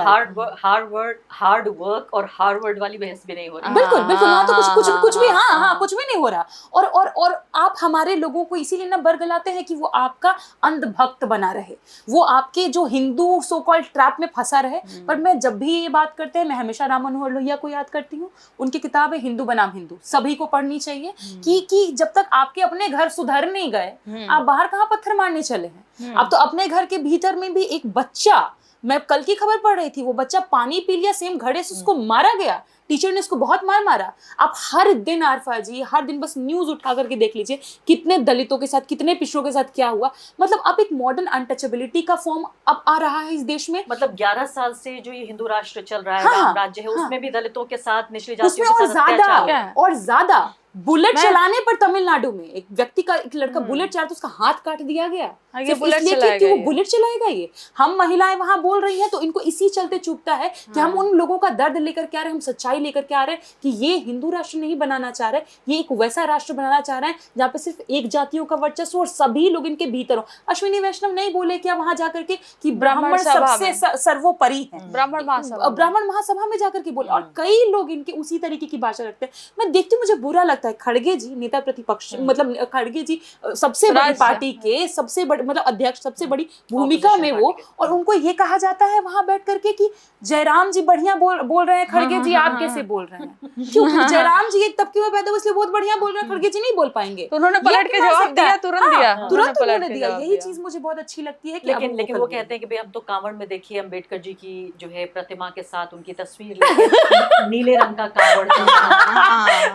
हार्ड वर्क और हार्वर्ड वाली बहस भी नहीं हो रही। बिल्कुल बिल्कुल, वहाँ तो कुछ भी कुछ भी नहीं हो रहा। और आप हमारे लोगों को इसीलिए ना बरगलाते हैं कि वो आपका अंधभक्त बना रहे, वो आपके जो हिंदू सो कॉल्ड ट्रैप में फंसा रहे। पर मैं जब भी ये बात करते हैं, मैं हमेशा राम मनोहर लोहिया को याद करती हूँ। उनकी किताब है हिंदू बनाम हिंदू, सभी को पढ़नी चाहिए। कि जब तक आपके अपने घर सुधर नहीं गए, आप बाहर कहाँ पत्थर मारने चले हैं। अब तो अपने घर के भीतर में भी एक बच्चा मैं कल की खबर पढ़ रही थी, वो बच्चा पानी पी लिया, सेम घड़े से उसको मारा गया, टीचर ने उसको बहुत मारा। आप हर दिन आरफा जी, हर दिन बस न्यूज उठा करके देख लीजिए कितने दलितों के साथ, कितने पिछड़ों के साथ क्या हुआ। मतलब अब एक मॉडर्न अनटचेबिलिटी का फॉर्म अब आ रहा है इस देश में। मतलब 11 साल से जो ये हिंदू राष्ट्र चल रहा है, हाँ, राम राज्य है, हाँ, उसमें भी दलितों के साथ, निचली उसमें जातियों के और साथ ज्यादा अत्याचार। और ज्यादा बुलेट चलाने पर तमिलनाडु में एक व्यक्ति का, एक लड़का बुलेट चला तो उसका हाथ काट दिया गया, हाँ, ये सिर्फ बुलेट इसलिए चलाएगा कि वो ये। बुलेट चलाएगा। ये हम महिलाएं वहां बोल रही हैं तो इनको इसी चलते चुभता है कि हम उन लोगों का दर्द लेकर के आ रहे हैं, हम सच्चाई लेकर के आ रहे हैं कि ये हिंदू राष्ट्र नहीं बनाना चाह रहे, ये एक वैसा राष्ट्र बनाना चाह रहे हैं जहाँ पे सिर्फ एक जातियों का वर्चस्व और सभी लोग इनके भीतर हो। अश्विनी वैष्णव नहीं बोले क्या वहां जाकर के कि ब्राह्मण सबसे सर्वोपरि है, ब्राह्मण महासभा ब्राह्मण महासभा में जाकर के बोले, और कई लोग इनके उसी तरीके की भाषा रखते हैं। मैं देखती हूँ, मुझे बुरा लगता है। खड़गे जी नेता प्रतिपक्ष, मतलब खड़गे जी सबसे बड़ी पार्टी के सबसे बड़े, मतलब अध्यक्ष, सबसे बड़ी भूमिका में वो, और उनको ये कहा जाता है वहां बैठ करके कि जयराम जी बढ़िया बोल रहे हैं, खड़गे जी आप कैसे बोल रहे हैं? क्योंकि जयराम जी एक तबके में पैदा हुए इसलिए बहुत बढ़िया बोल रहे हैं, खड़गे जी नहीं बोल पाएंगे। तो उन्होंने ये पलट के क्यों हो जवाब सकता दिया, है? तुरंत दिया, तुरंत पलट उन्होंने के दिया। जवाब यही दिया। चीज मुझे बहुत अच्छी लगती है कि लेकिन वो कहते हैं कि भाई हम तो कांवड़ में देखिए अम्बेडकर जी की जो है प्रतिमा के साथ उनकी तस्वीर लेके नीले रंग का कांवड़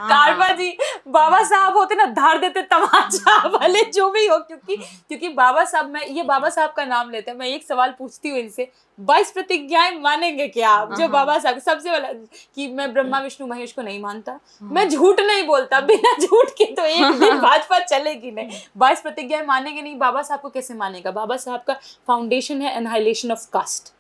कारवा जी बाबा साहब होते ना, धार देते तमाचा, भले जो भी हो, क्योंकि बाबा साहब, मैं ये बाबा साहब का नाम लेते हैं, मैं एक सवाल पूछती हूँ इनसे, 22 प्रतिज्ञाएं मानेंगे क्या आप? जो बाबा साहब सबसे वाला कि मैं ब्रह्मा विष्णु महेश को नहीं मानता, मैं झूठ नहीं बोलता, बिना झूठ के तो एक दिन भाजपा चलेगी नहीं। 22 प्रतिज्ञाएं मानेंगे नहीं, बाबा साहब को कैसे मानेगा? बाबा साहब का फाउंडेशन है एनहाइलेशन ऑफ कास्ट।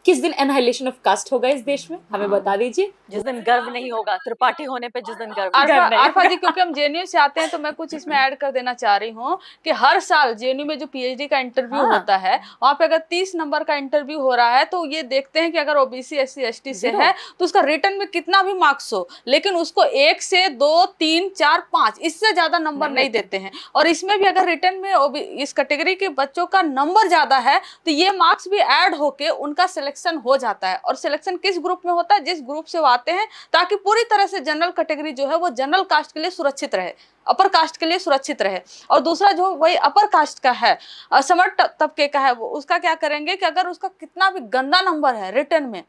किस दिन एनहाइलेशन ऑफ कास्ट होगा इस देश में, हमें बता दीजिए। जिस दिन गर्व नहीं होगा, त्रिपाठी होने पे जिस दिन गर्व आरफा जी, क्योंकि हम जेएनयू से आते हैं तो मैं कुछ इसमें ऐड कर देना चाह रही हूँ कि हर साल जेएनयू में जो पीएचडी का इंटरव्यू होता है, वहाँ पे अगर 30 नंबर का इंटरव्यू हो रहा है तो ये देखते हैं कि अगर ओबीसी एससी एसटी से है तो उसका रिटर्न में कितना भी मार्क्स हो, लेकिन उसको 1 से 2 3 4 5 इससे ज्यादा नंबर नहीं देते हैं। और इसमें भी अगर रिटर्न में इस कैटेगरी के बच्चों का नंबर ज्यादा है तो ये मार्क्स भी ऐड होके उनका सिलेक्शन हो जाता है। और सिलेक्शन किस ग्रुप में होता है? जिस ग्रुप से वो आते हैं, ताकि पूरी तरह से जनरल कैटेगरी जो है वो जनरल कास्ट के लिए सुरक्षित रहे, अपर कास्ट के लिए सुरक्षित रहे। और दूसरा जो वही अपर कास्ट का है, समर्थ तबके का है, वो उसका क्या करेंगे कि अगर उसका कितना भी गंदा नंबर है रिटर्न में,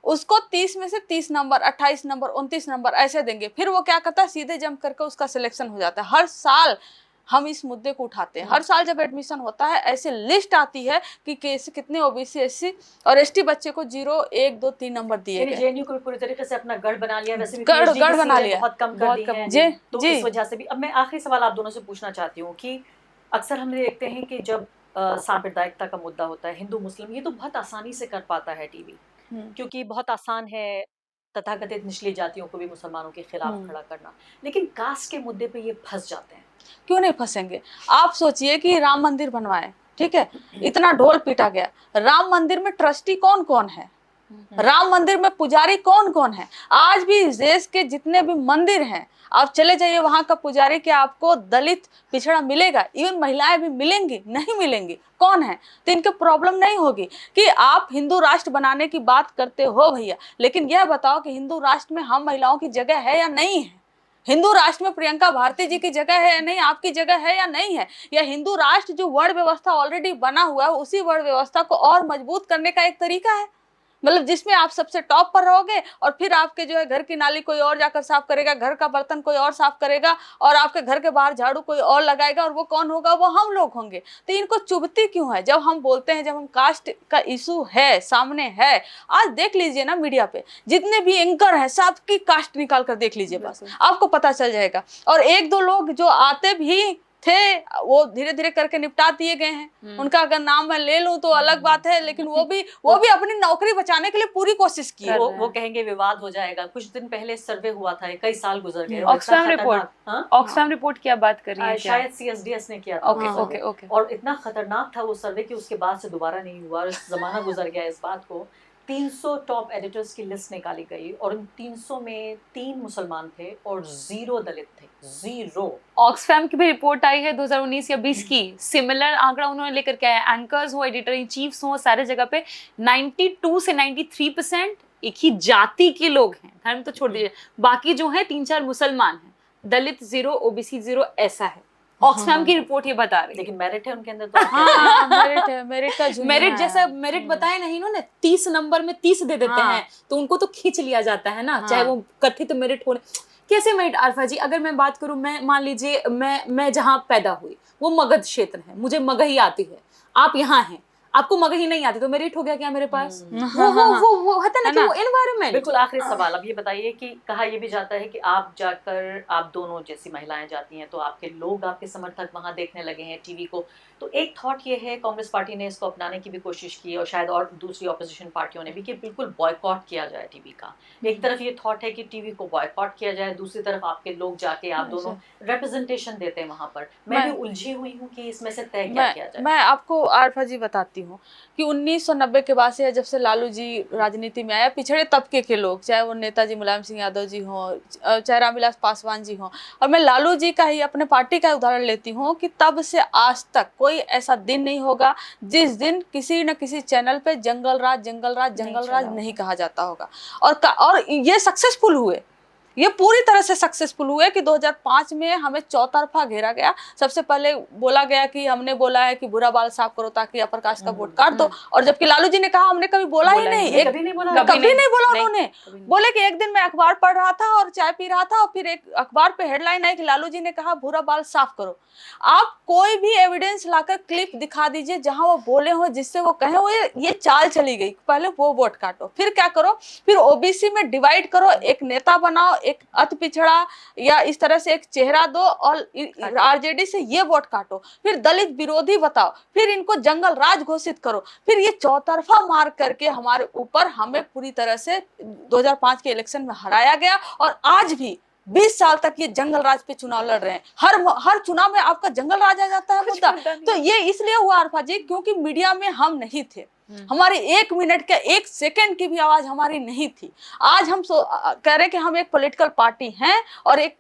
उसको 30 में से 30 नंबर, 28 नंबर, 29 नंबर ऐसे देंगे। फिर वो क्या करता है, सीधे जंप करके उसका सिलेक्शन हो जाता है। हर साल हम इस मुद्दे को उठाते हैं। हर साल जब एडमिशन होता है ऐसे लिस्ट आती है कि कैसे कितने ओबीसी एससी और एसटी बच्चे को 0 1 2 3 नंबर दिए गए। जेएनयू को भी पूरी तरीके से अपना गढ़ बना लिया, वैसे भी गढ़ PhD की बना सीटें लिया, बहुत कम कर दी हैं, तो जी। इस वजह से भी। अब मैं आखिरी सवाल आप दोनों से पूछना चाहती हूँ कि अक्सर हम देखते हैं कि जब सांप्रदायिकता का मुद्दा होता है, हिंदू मुस्लिम, ये तो बहुत आसानी से कर पाता है टीवी, क्योंकि बहुत आसान है तथाकथित निचली जातियों को भी मुसलमानों के खिलाफ खड़ा करना, लेकिन कास्ट के मुद्दे पे ये फंस जाते हैं। क्यों नहीं फंसेंगे? आप सोचिए कि राम मंदिर बनवाए, ठीक है, इतना ढोल पीटा गया, राम मंदिर में ट्रस्टी कौन कौन है, राम मंदिर में पुजारी कौन कौन है? आज भी इस देश के जितने भी मंदिर हैं, आप चले जाइए वहां का पुजारी, क्या आपको दलित पिछड़ा मिलेगा? इवन महिलाएं भी मिलेंगी? नहीं मिलेंगी। कौन है? तो इनके प्रॉब्लम नहीं होगी कि आप हिंदू राष्ट्र बनाने की बात करते हो भैया, लेकिन यह बताओ कि हिंदू राष्ट्र में हम महिलाओं की जगह है या नहीं है? हिंदू राष्ट्र में प्रियंका भारती जी की जगह है या नहीं? आपकी जगह है या नहीं है? या हिंदू राष्ट्र जो वर्ण व्यवस्था ऑलरेडी बना हुआ है, उसी वर्ण व्यवस्था को और मजबूत करने का एक तरीका है, मतलब जिसमें आप सबसे टॉप पर रहोगे और फिर आपके जो है घर की नाली कोई और जाकर साफ करेगा, घर का बर्तन कोई और साफ करेगा, और आपके घर के बाहर झाड़ू कोई और लगाएगा, और वो कौन होगा? वो हम लोग होंगे। तो इनको चुभती क्यों है? जब हम बोलते हैं, जब हम कास्ट का इशू है, सामने है, आज देख लीजिए ना मीडिया पे जितने भी एंकर हैं सबकी कास्ट निकाल कर देख लीजिए, बस आपको पता चल जाएगा। और 1-2 लोग जो आते भी थे वो धीरे धीरे करके निपटा दिए गए हैं। उनका अगर नाम मैं ले लूं तो अलग बात है, लेकिन वो भी अपनी नौकरी बचाने के लिए पूरी कोशिश की है। वो कहेंगे विवाद हो जाएगा। कुछ दिन पहले सर्वे हुआ था, कई साल गुजर गए। ऑक्सफैम रिपोर्ट की आप बात कर रही हैं? शायद CSDS ने किया था। ओके। और इतना खतरनाक था वो सर्वे कि उसके बाद से दोबारा नहीं हुआ, और जमाना गुजर गया इस बात को। 300 टॉप एडिटर्स की लिस्ट निकाली गई, और उन 300 में 3 मुसलमान थे और 0 दलित थे। 0। ऑक्सफैम की भी रिपोर्ट आई है 2019 या 20 की, सिमिलर आंकड़ा उन्होंने लेकर के आया। एंकर्स हो, एडिटर इन चीफ्स हो, सारे जगह पे 92 से 93% एक ही जाति के लोग हैं। धर्म तो छोड़ दीजिए, बाकी जो है 3-4 मुसलमान हैं, दलित 0, ओबीसी 0, ऐसा है। ऑक्सफैम की रिपोर्ट ये बता रही है। लेकिन मेरिट है उनके अंदर तो हाँ, मेरिट है, मेरिट का जुनून मेरिट है। जैसा मेरिट बताए नहीं इन्होंने, 30 नंबर में 30 दे देते हाँ। हैं तो उनको तो खींच लिया जाता है ना, हाँ। चाहे वो कथित मेरिट होने। कैसे मेरिट आरफा जी, अगर मैं बात करूं, मैं मान लीजिए मैं जहां पैदा हुई वो मगध क्षेत्र है, मुझे मगही आती है, आप यहाँ हैं आपको मगही नहीं आती, तो मेरिट हो गया क्या मेरे पास? वो होता है ना कि वो एनवायरनमेंट। बिल्कुल। आखिरी सवाल, अब ये बताइए कि कहा ये भी जाता है कि आप जाकर, आप दोनों जैसी महिलाएं जाती हैं तो आपके लोग, आपके समर्थक वहां देखने लगे हैं टीवी को, तो एक थॉट ये है, कांग्रेस पार्टी ने इसको अपनाने की भी कोशिश की और शायद और दूसरी ऑपोजिशन पार्टियों ने भी, कि बिल्कुल बॉयकॉट किया जाए टीवी का। एक तरफ ये थॉट है कि टीवी को बॉयकॉट किया जाए, दूसरी तरफ आपके लोग जाके, आप दोनों रिप्रेजेंटेशन देते हैं वहां पर। मैं भी उलझी हुई हूँ कि इसमें से तय क्या किया जाए। मैं आपको आरफा जी बताती हूँ कि 1990 के बाद से जब से लालू जी राजनीति में आया, पिछड़े तबके के लोग, चाहे वो नेताजी मुलायम सिंह यादव जी हों, चाहे रामविलास पासवान जी हों, और मैं लालू जी का ही, अपने पार्टी का उदाहरण लेती हूँ कि तब से आज तक कोई ऐसा दिन नहीं होगा जिस दिन किसी न किसी चैनल पे जंगल राज नहीं कहा जाता होगा। और ये सक्सेसफुल हुए, ये पूरी तरह से सक्सेसफुल हुए कि 2005 में हमें चौतरफा घेरा गया। सबसे पहले बोला गया कि हमने बोला है कि बुरा बाल साफ करो ताकि अपर कास्ट का वोट काट दो, और जबकि लालू जी ने कहा हमने कभी बोला ही नहीं, कभी नहीं बोला उन्होंने। बोले कि एक दिन मैं अखबार पढ़ रहा था और चाय पी रहा था और फिर एक अखबार पे हेडलाइन आई कि लालू जी ने कहा बुरा बाल साफ करो। आप कोई भी एविडेंस लाकर क्लिप दिखा दीजिए जहां वो बोले हो, जिससे वो कहे वो ये चाल चली गई, पहले वो वोट काटो, फिर क्या करो, फिर ओबीसी में डिवाइड करो, एक नेता बनाओ, एक अति पिछड़ा या इस तरह से एक चेहरा दो, और आरजेडी से ये वोट काटो, फिर दलित विरोधी बताओ, फिर इनको जंगल राज घोषित करो, फिर ये चौतरफा मार करके हमारे ऊपर, हमें पूरी तरह से 2005 के इलेक्शन में हराया गया। और आज भी 20 साल तक ये जंगल राज पे चुनाव लड़ रहे हैं। हर चुनाव में आपका जंगल राज आ जाता है मुद्दा। तो ये इसलिए हुआ आरफा जी क्योंकि मीडिया में हम नहीं थे, हमारी 1 मिनट के 1 सेकंड की भी आवाज हमारी नहीं थी। आज हम कह रहे हैं कि हम एक पॉलिटिकल पार्टी हैं और एक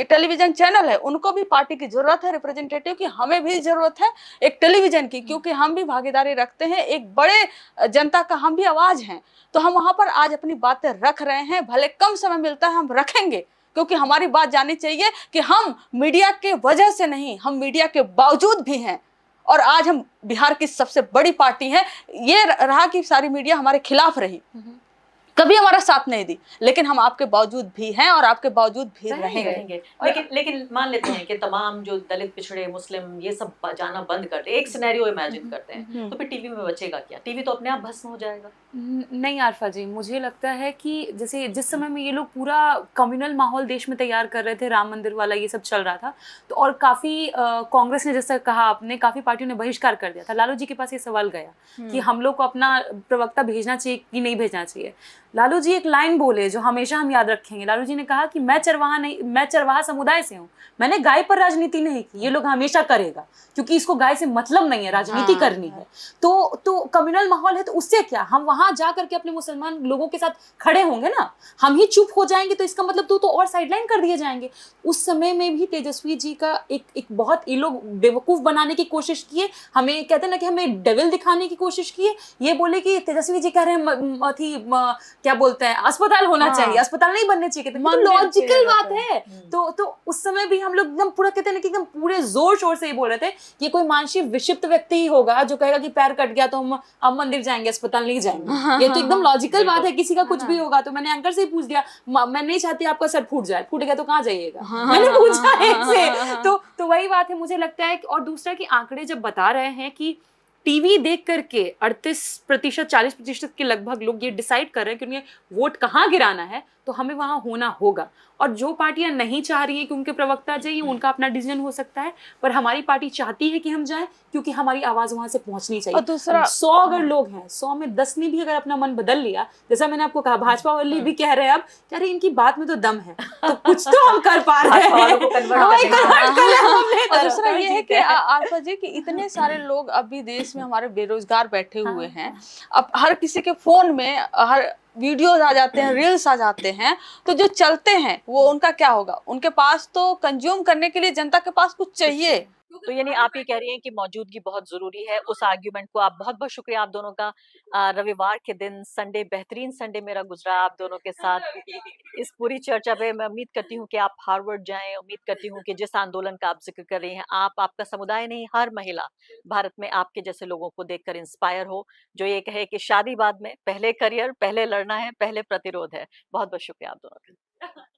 टेलीविजन चैनल है, उनको भी पार्टी की जरूरत है, रिप्रेजेंटेटिव की, हमें भी जरूरत है एक टेलीविजन की, क्योंकि हम भी भागीदारी रखते हैं, एक बड़े जनता का हम भी आवाज हैं। तो हम वहां पर आज अपनी बातें रख रहे हैं, भले कम समय मिलता है हम रखेंगे, क्योंकि हमारी बात जानी चाहिए कि हम मीडिया के वजह से नहीं, हम मीडिया के बावजूद भी हैं। और आज हम बिहार की सबसे बड़ी पार्टी हैं। ये रहा कि सारी मीडिया हमारे खिलाफ रही, कभी हमारा साथ नहीं दी, लेकिन हम आपके बावजूद भी हैं और आपके बावजूद भी रहेंगे। लेकिन मान लेते हैं कि तमाम जो दलित, पिछड़े, मुस्लिम ये सब जाना बंद कर दे, एक सिनेरियो इमेजिन करते हैं, तो फिर टीवी में बचेगा क्या? टीवी तो अपने आप भस्म हो जाएगा। नहीं आरफा जी, मुझे लगता है कि जैसे जिस समय में ये लोग पूरा कम्युनल माहौल देश में तैयार कर रहे थे, राम मंदिर वाला ये सब चल रहा था, तो और काफ़ी कांग्रेस ने, जैसा कहा आपने, काफ़ी पार्टियों ने बहिष्कार कर दिया था। लालू जी के पास ये सवाल गया कि हम लोग को अपना प्रवक्ता भेजना चाहिए कि नहीं भेजना चाहिए। लालू जी एक लाइन बोले जो हमेशा हम याद रखेंगे। लालू जी ने कहा कि मैं चरवाहा समुदाय से हूँ, मैंने गाय पर राजनीति नहीं की। ये लोग हमेशा करेगा क्योंकि इसको गाय से मतलब नहीं है, राजनीति करनी है। तो कम्युनल माहौल है, तो उससे क्या, हम वहां जा करके अपने मुसलमान लोगों के साथ खड़े होंगे ना। हम ही चुप हो जाएंगे तो इसका मतलब तो और साइडलाइन कर दिए जाएंगे। उस समय में भी तेजस्वी जी का एक बहुत, ये लोग बेवकूफ बनाने की कोशिश किए, हमें कहते हैं ना कि हमें डेविल दिखाने की कोशिश किए। ये बोले कि तेजस्वी जी कह रहे हैं क्या बोलते हैं, अस्पताल होना चाहिए, अस्पताल नहीं बनने चाहिए, तो लॉजिकल बात है। तो उस समय भी हम लोग एकदम पूरा, कहते हैं कि एकदम पूरे जोर शोर से ये बोल रहे थे कि कोई मानसिक विक्षिप्त व्यक्ति ही होगा जो कहेगा कि पैर कट गया तो हम अब मंदिर जाएंगे, अस्पताल नहीं जाएंगे। ये तो एकदम लॉजिकल बात है, किसी का कुछ भी होगा। तो मैंने एंकर से ही पूछ दिया, मैं नहीं चाहती आपका सर फूट जाए, फूट गया तो कहाँ जाइएगा, मैंने पूछा एक से। तो वही बात है, मुझे लगता है। और दूसरा कि आंकड़े जब बता रहे हैं कि टीवी देख करके 38% 40% के लगभग लोग ये डिसाइड कर रहे हैं कि उन्हें वोट कहाँ गिराना है, तो हमें वहां होना होगा। और जो पार्टियां नहीं चाह रही है कि उनके प्रवक्ता जाइए, उनका अपना डिसीजन हो सकता है, पर हमारी पार्टी चाहती है कि हम जाएं क्योंकि हमारी आवाज वहां से पहुंचनी चाहिए। और दूसरा 100 अगर लोग हैं, 100 में 10 ने भी अगर अपना मन बदल लिया, जैसा मैंने आपको कहा, भाजपा वाले भी कह रहे हैं अब, अरे इनकी बात में तो दम है, तो कुछ तो हम कर पा रहे हैं। और दूसरा ये है कि आरफा जी कि इतने सारे लोग अभी देश में हमारे बेरोजगार बैठे हुए हैं। अब हर किसी के फोन में हर वीडियोज आ जाते हैं, रील्स आ जाते हैं, तो जो चलते हैं वो उनका क्या होगा? उनके पास तो कंज्यूम करने के लिए जनता के पास कुछ चाहिए, तो यानी आप ये कह रही हैं कि मौजूदगी बहुत ज़रूरी है उस आर्ग्यूमेंट को। आप बहुत-बहुत शुक्रिया आप दोनों का। रविवार के दिन संडे बेहतरीन संडे मेरा गुज़रा आप दोनों के साथ। इस पूरी चर्चा पे मैं उम्मीद करती हूँ कि आप हार्वर्ड जाएँ, उम्मीद करती हूँ कि जिस आंदोलन का आप ज़िक्र कर रही हैं, आपका समुदाय नहीं, हर महिला भारत में आपके जैसे लोगों को देखकर इंस्पायर हो, जो ये कहे कि शादी बाद में, पहले करियर, पहले लड़ना है, पहले प्रतिरोध है। बहुत-बहुत शुक्रिया आप दोनों का।